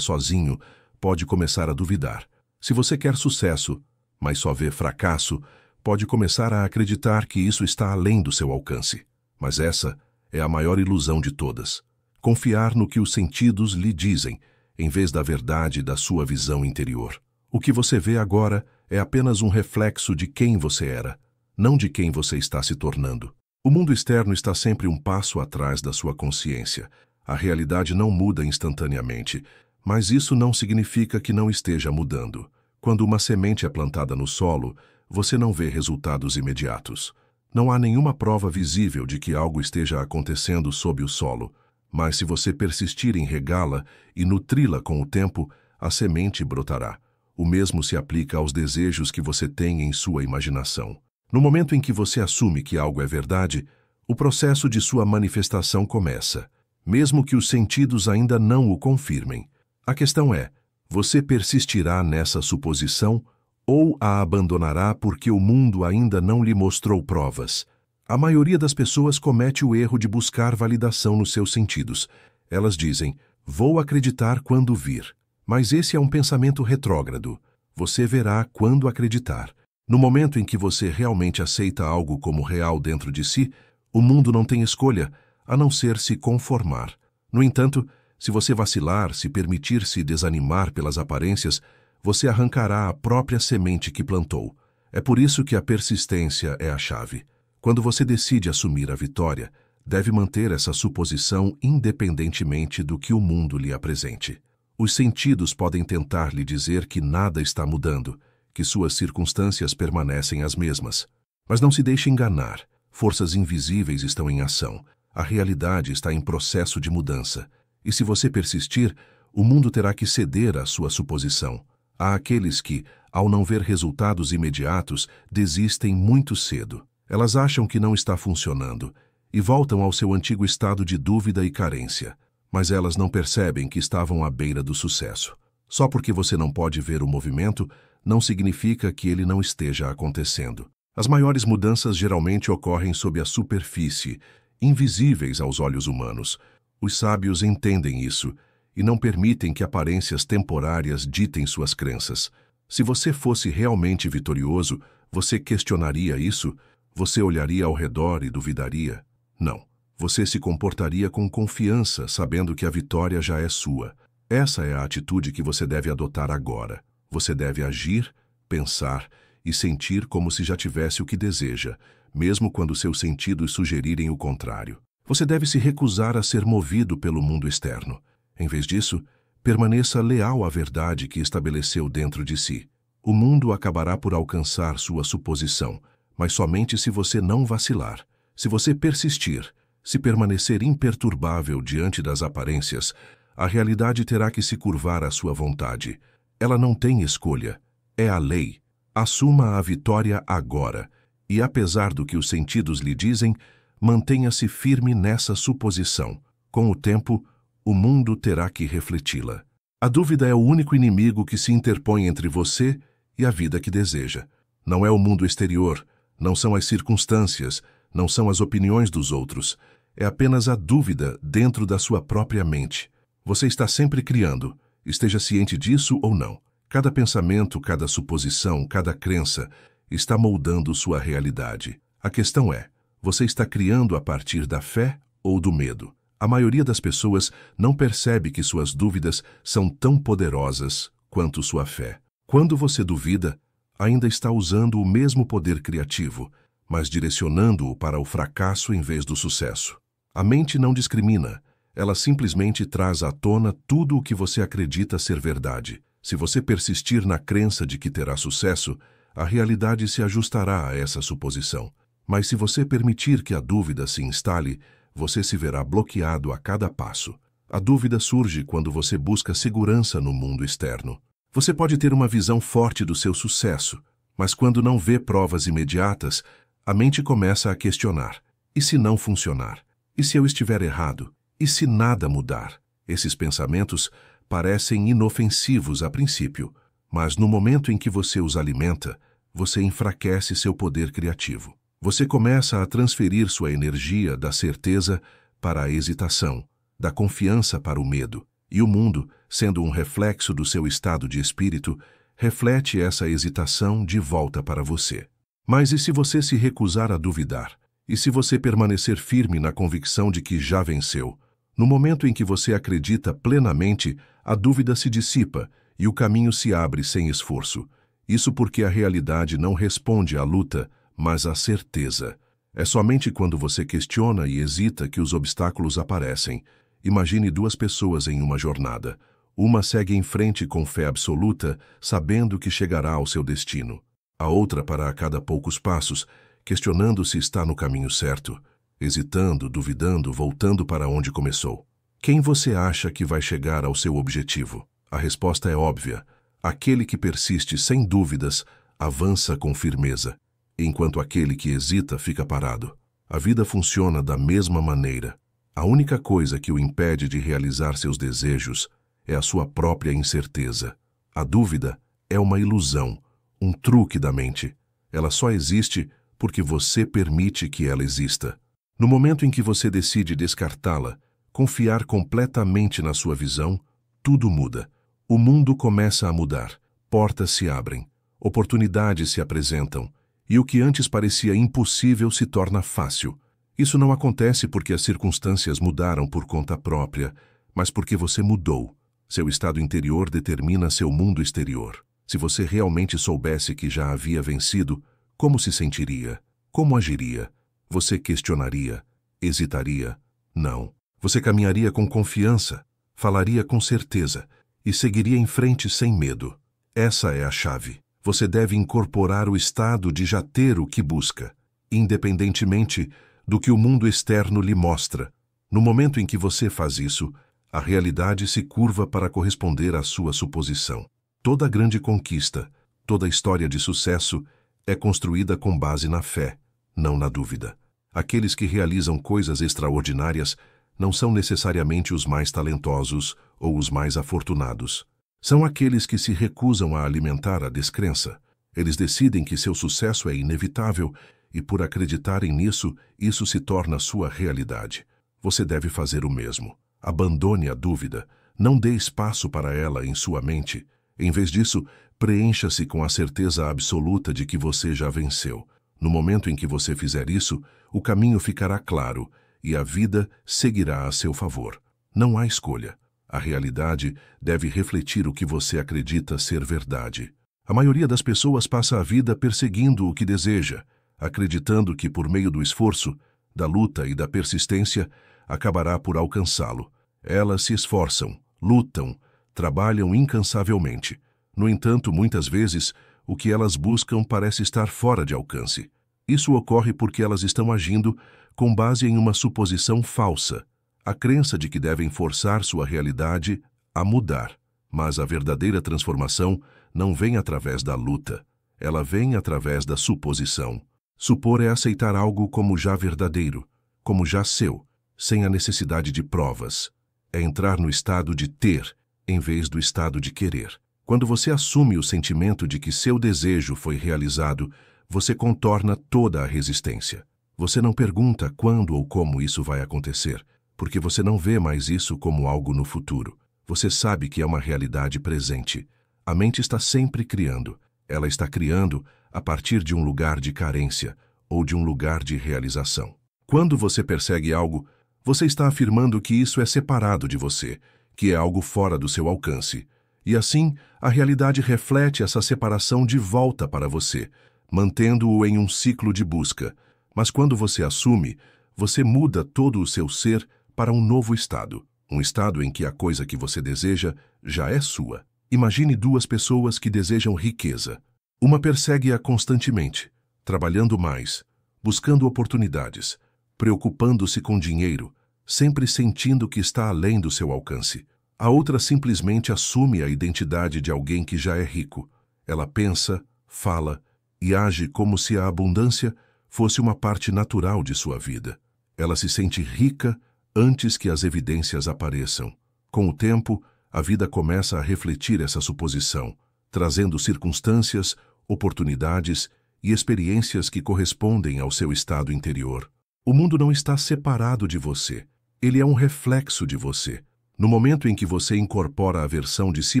sozinho, pode começar a duvidar. Se você quer sucesso, mas só vê fracasso, pode começar a acreditar que isso está além do seu alcance. Mas essa é a maior ilusão de todas. Confiar no que os sentidos lhe dizem, em vez da verdade da sua visão interior. O que você vê agora é apenas um reflexo de quem você era, não de quem você está se tornando. O mundo externo está sempre um passo atrás da sua consciência. A realidade não muda instantaneamente, mas isso não significa que não esteja mudando. Quando uma semente é plantada no solo, você não vê resultados imediatos. Não há nenhuma prova visível de que algo esteja acontecendo sob o solo, mas se você persistir em regá-la e nutri-la com o tempo, a semente brotará. O mesmo se aplica aos desejos que você tem em sua imaginação. No momento em que você assume que algo é verdade, o processo de sua manifestação começa, mesmo que os sentidos ainda não o confirmem. A questão é, você persistirá nessa suposição ou a abandonará porque o mundo ainda não lhe mostrou provas? A maioria das pessoas comete o erro de buscar validação nos seus sentidos. Elas dizem, vou acreditar quando vir. Mas esse é um pensamento retrógrado. Você verá quando acreditar. No momento em que você realmente aceita algo como real dentro de si, o mundo não tem escolha, a não ser se conformar. No entanto, se você vacilar, se permitir se desanimar pelas aparências, você arrancará a própria semente que plantou. É por isso que a persistência é a chave. Quando você decide assumir a vitória, deve manter essa suposição independentemente do que o mundo lhe apresente. Os sentidos podem tentar lhe dizer que nada está mudando, que suas circunstâncias permanecem as mesmas. Mas não se deixe enganar. Forças invisíveis estão em ação. A realidade está em processo de mudança. E se você persistir, o mundo terá que ceder à sua suposição. Há aqueles que, ao não ver resultados imediatos, desistem muito cedo. Elas acham que não está funcionando e voltam ao seu antigo estado de dúvida e carência. Mas elas não percebem que estavam à beira do sucesso. Só porque você não pode ver o movimento, não significa que ele não esteja acontecendo. As maiores mudanças geralmente ocorrem sob a superfície, invisíveis aos olhos humanos. Os sábios entendem isso e não permitem que aparências temporárias ditem suas crenças. Se você fosse realmente vitorioso, você questionaria isso? Você olharia ao redor e duvidaria? Não. Você se comportaria com confiança, sabendo que a vitória já é sua. Essa é a atitude que você deve adotar agora. Você deve agir, pensar e sentir como se já tivesse o que deseja, mesmo quando seus sentidos sugerirem o contrário. Você deve se recusar a ser movido pelo mundo externo. Em vez disso, permaneça leal à verdade que estabeleceu dentro de si. O mundo acabará por alcançar sua suposição, mas somente se você não vacilar. Se você persistir, se permanecer imperturbável diante das aparências, a realidade terá que se curvar à sua vontade. Ela não tem escolha. É a lei. Assuma a vitória agora. E apesar do que os sentidos lhe dizem, mantenha-se firme nessa suposição. Com o tempo, o mundo terá que refleti-la. A dúvida é o único inimigo que se interpõe entre você e a vida que deseja. Não é o mundo exterior, não são as circunstâncias, não são as opiniões dos outros. É apenas a dúvida dentro da sua própria mente. Você está sempre criando, esteja ciente disso ou não. Cada pensamento, cada suposição, cada crença está moldando sua realidade. A questão é, você está criando a partir da fé ou do medo? A maioria das pessoas não percebe que suas dúvidas são tão poderosas quanto sua fé. Quando você duvida, ainda está usando o mesmo poder criativo, mas direcionando-o para o fracasso em vez do sucesso. A mente não discrimina, ela simplesmente traz à tona tudo o que você acredita ser verdade. Se você persistir na crença de que terá sucesso, a realidade se ajustará a essa suposição. Mas se você permitir que a dúvida se instale, você se verá bloqueado a cada passo. A dúvida surge quando você busca segurança no mundo externo. Você pode ter uma visão forte do seu sucesso, mas quando não vê provas imediatas, a mente começa a questionar. E se não funcionar? E se eu estiver errado? E se nada mudar? Esses pensamentos parecem inofensivos a princípio, mas no momento em que você os alimenta, você enfraquece seu poder criativo. Você começa a transferir sua energia da certeza para a hesitação, da confiança para o medo, e o mundo, sendo um reflexo do seu estado de espírito, reflete essa hesitação de volta para você. Mas e se você se recusar a duvidar? E se você permanecer firme na convicção de que já venceu? No momento em que você acredita plenamente, a dúvida se dissipa e o caminho se abre sem esforço. Isso porque a realidade não responde à luta, mas à certeza. É somente quando você questiona e hesita que os obstáculos aparecem. Imagine duas pessoas em uma jornada. Uma segue em frente com fé absoluta, sabendo que chegará ao seu destino. A outra para a cada poucos passos, questionando se está no caminho certo, hesitando, duvidando, voltando para onde começou. Quem você acha que vai chegar ao seu objetivo? A resposta é óbvia. Aquele que persiste sem dúvidas, avança com firmeza, enquanto aquele que hesita fica parado. A vida funciona da mesma maneira. A única coisa que o impede de realizar seus desejos é a sua própria incerteza. A dúvida é uma ilusão, um truque da mente. Ela só existe porque você permite que ela exista. No momento em que você decide descartá-la, confiar completamente na sua visão, tudo muda. O mundo começa a mudar, portas se abrem, oportunidades se apresentam, e o que antes parecia impossível se torna fácil. Isso não acontece porque as circunstâncias mudaram por conta própria, mas porque você mudou. Seu estado interior determina seu mundo exterior. Se você realmente soubesse que já havia vencido, como se sentiria? Como agiria? Você questionaria? Hesitaria? Não. Você caminharia com confiança, falaria com certeza e seguiria em frente sem medo. Essa é a chave. Você deve incorporar o estado de já ter o que busca, independentemente do que o mundo externo lhe mostra. No momento em que você faz isso, a realidade se curva para corresponder à sua suposição. Toda grande conquista, toda história de sucesso é construída com base na fé, não na dúvida. Aqueles que realizam coisas extraordinárias não são necessariamente os mais talentosos ou os mais afortunados. São aqueles que se recusam a alimentar a descrença. Eles decidem que seu sucesso é inevitável e, por acreditarem nisso, isso se torna sua realidade. Você deve fazer o mesmo. Abandone a dúvida. Não dê espaço para ela em sua mente. Em vez disso, preencha-se com a certeza absoluta de que você já venceu. No momento em que você fizer isso, o caminho ficará claro e a vida seguirá a seu favor. Não há escolha. A realidade deve refletir o que você acredita ser verdade. A maioria das pessoas passa a vida perseguindo o que deseja, acreditando que por meio do esforço, da luta e da persistência, acabará por alcançá-lo. Elas se esforçam, lutam, trabalham incansavelmente. No entanto, muitas vezes, o que elas buscam parece estar fora de alcance. Isso ocorre porque elas estão agindo com base em uma suposição falsa, a crença de que devem forçar sua realidade a mudar. Mas a verdadeira transformação não vem através da luta, ela vem através da suposição. Supor é aceitar algo como já verdadeiro, como já seu, sem a necessidade de provas. É entrar no estado de ter, em vez do estado de querer. Quando você assume o sentimento de que seu desejo foi realizado, você contorna toda a resistência. Você não pergunta quando ou como isso vai acontecer, porque você não vê mais isso como algo no futuro. Você sabe que é uma realidade presente. A mente está sempre criando. Ela está criando a partir de um lugar de carência ou de um lugar de realização. Quando você persegue algo, você está afirmando que isso é separado de você, que é algo fora do seu alcance. E assim, a realidade reflete essa separação de volta para você, mantendo-o em um ciclo de busca. Mas quando você assume, você muda todo o seu ser para um novo estado, um estado em que a coisa que você deseja já é sua. Imagine duas pessoas que desejam riqueza. Uma persegue-a constantemente, trabalhando mais, buscando oportunidades, preocupando-se com dinheiro, sempre sentindo que está além do seu alcance. A outra simplesmente assume a identidade de alguém que já é rico. Ela pensa, fala e age como se a abundância fosse uma parte natural de sua vida. Ela se sente rica antes que as evidências apareçam. Com o tempo, a vida começa a refletir essa suposição, trazendo circunstâncias, oportunidades e experiências que correspondem ao seu estado interior. O mundo não está separado de você. Ele é um reflexo de você. No momento em que você incorpora a versão de si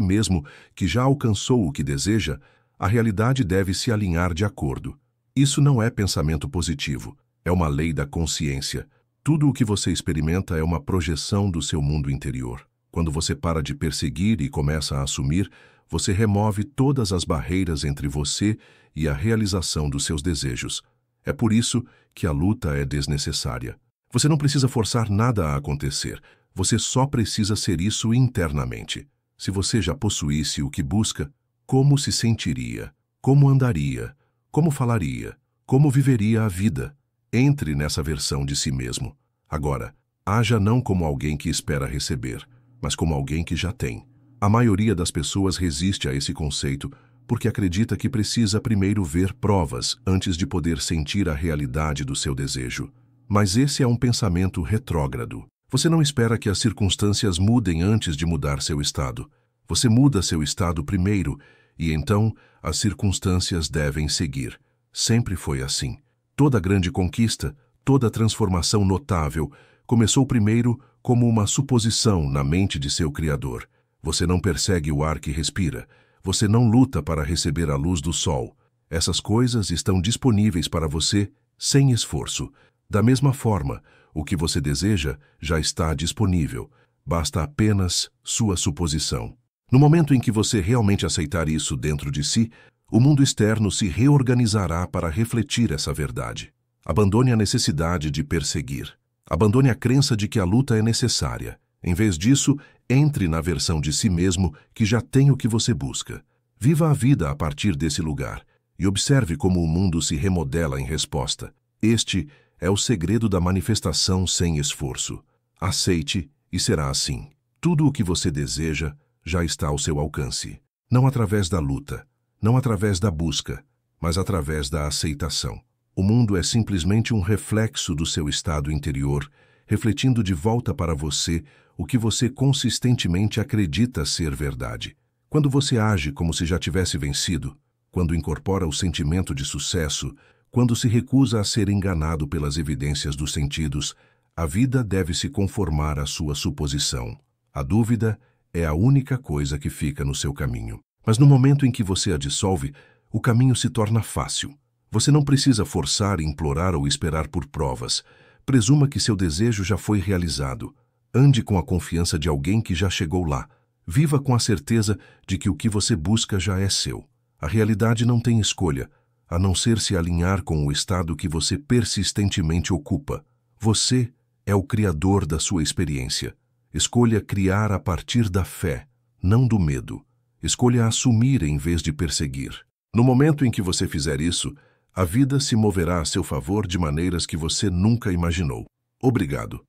mesmo que já alcançou o que deseja, a realidade deve se alinhar de acordo. Isso não é pensamento positivo, é uma lei da consciência. Tudo o que você experimenta é uma projeção do seu mundo interior. Quando você para de perseguir e começa a assumir, você remove todas as barreiras entre você e a realização dos seus desejos. É por isso que a luta é desnecessária. Você não precisa forçar nada a acontecer. Você só precisa ser isso internamente. Se você já possuísse o que busca, como se sentiria? Como andaria? Como falaria? Como viveria a vida? Entre nessa versão de si mesmo. Agora, haja não como alguém que espera receber, mas como alguém que já tem. A maioria das pessoas resiste a esse conceito porque acredita que precisa primeiro ver provas antes de poder sentir a realidade do seu desejo. Mas esse é um pensamento retrógrado. Você não espera que as circunstâncias mudem antes de mudar seu estado. Você muda seu estado primeiro e então as circunstâncias devem seguir. Sempre foi assim. Toda grande conquista, toda transformação notável começou primeiro como uma suposição na mente de seu Criador. Você não persegue o ar que respira. Você não luta para receber a luz do sol. Essas coisas estão disponíveis para você sem esforço. Da mesma forma, o que você deseja já está disponível. Basta apenas sua suposição. No momento em que você realmente aceitar isso dentro de si, o mundo externo se reorganizará para refletir essa verdade. Abandone a necessidade de perseguir. Abandone a crença de que a luta é necessária. Em vez disso, entre na versão de si mesmo que já tem o que você busca. Viva a vida a partir desse lugar e observe como o mundo se remodela em resposta. Este é o segredo da manifestação sem esforço. Aceite e será assim. Tudo o que você deseja já está ao seu alcance. Não através da luta, não através da busca, mas através da aceitação. O mundo é simplesmente um reflexo do seu estado interior, refletindo de volta para você o que você consistentemente acredita ser verdade. Quando você age como se já tivesse vencido, quando incorpora o sentimento de sucesso, quando se recusa a ser enganado pelas evidências dos sentidos, a vida deve se conformar à sua suposição. A dúvida é a única coisa que fica no seu caminho. Mas no momento em que você a dissolve, o caminho se torna fácil. Você não precisa forçar, implorar ou esperar por provas. Presuma que seu desejo já foi realizado. Ande com a confiança de alguém que já chegou lá. Viva com a certeza de que o que você busca já é seu. A realidade não tem escolha, a não ser se alinhar com o estado que você persistentemente ocupa. Você é o criador da sua experiência. Escolha criar a partir da fé, não do medo. Escolha assumir em vez de perseguir. No momento em que você fizer isso, a vida se moverá a seu favor de maneiras que você nunca imaginou. Obrigado.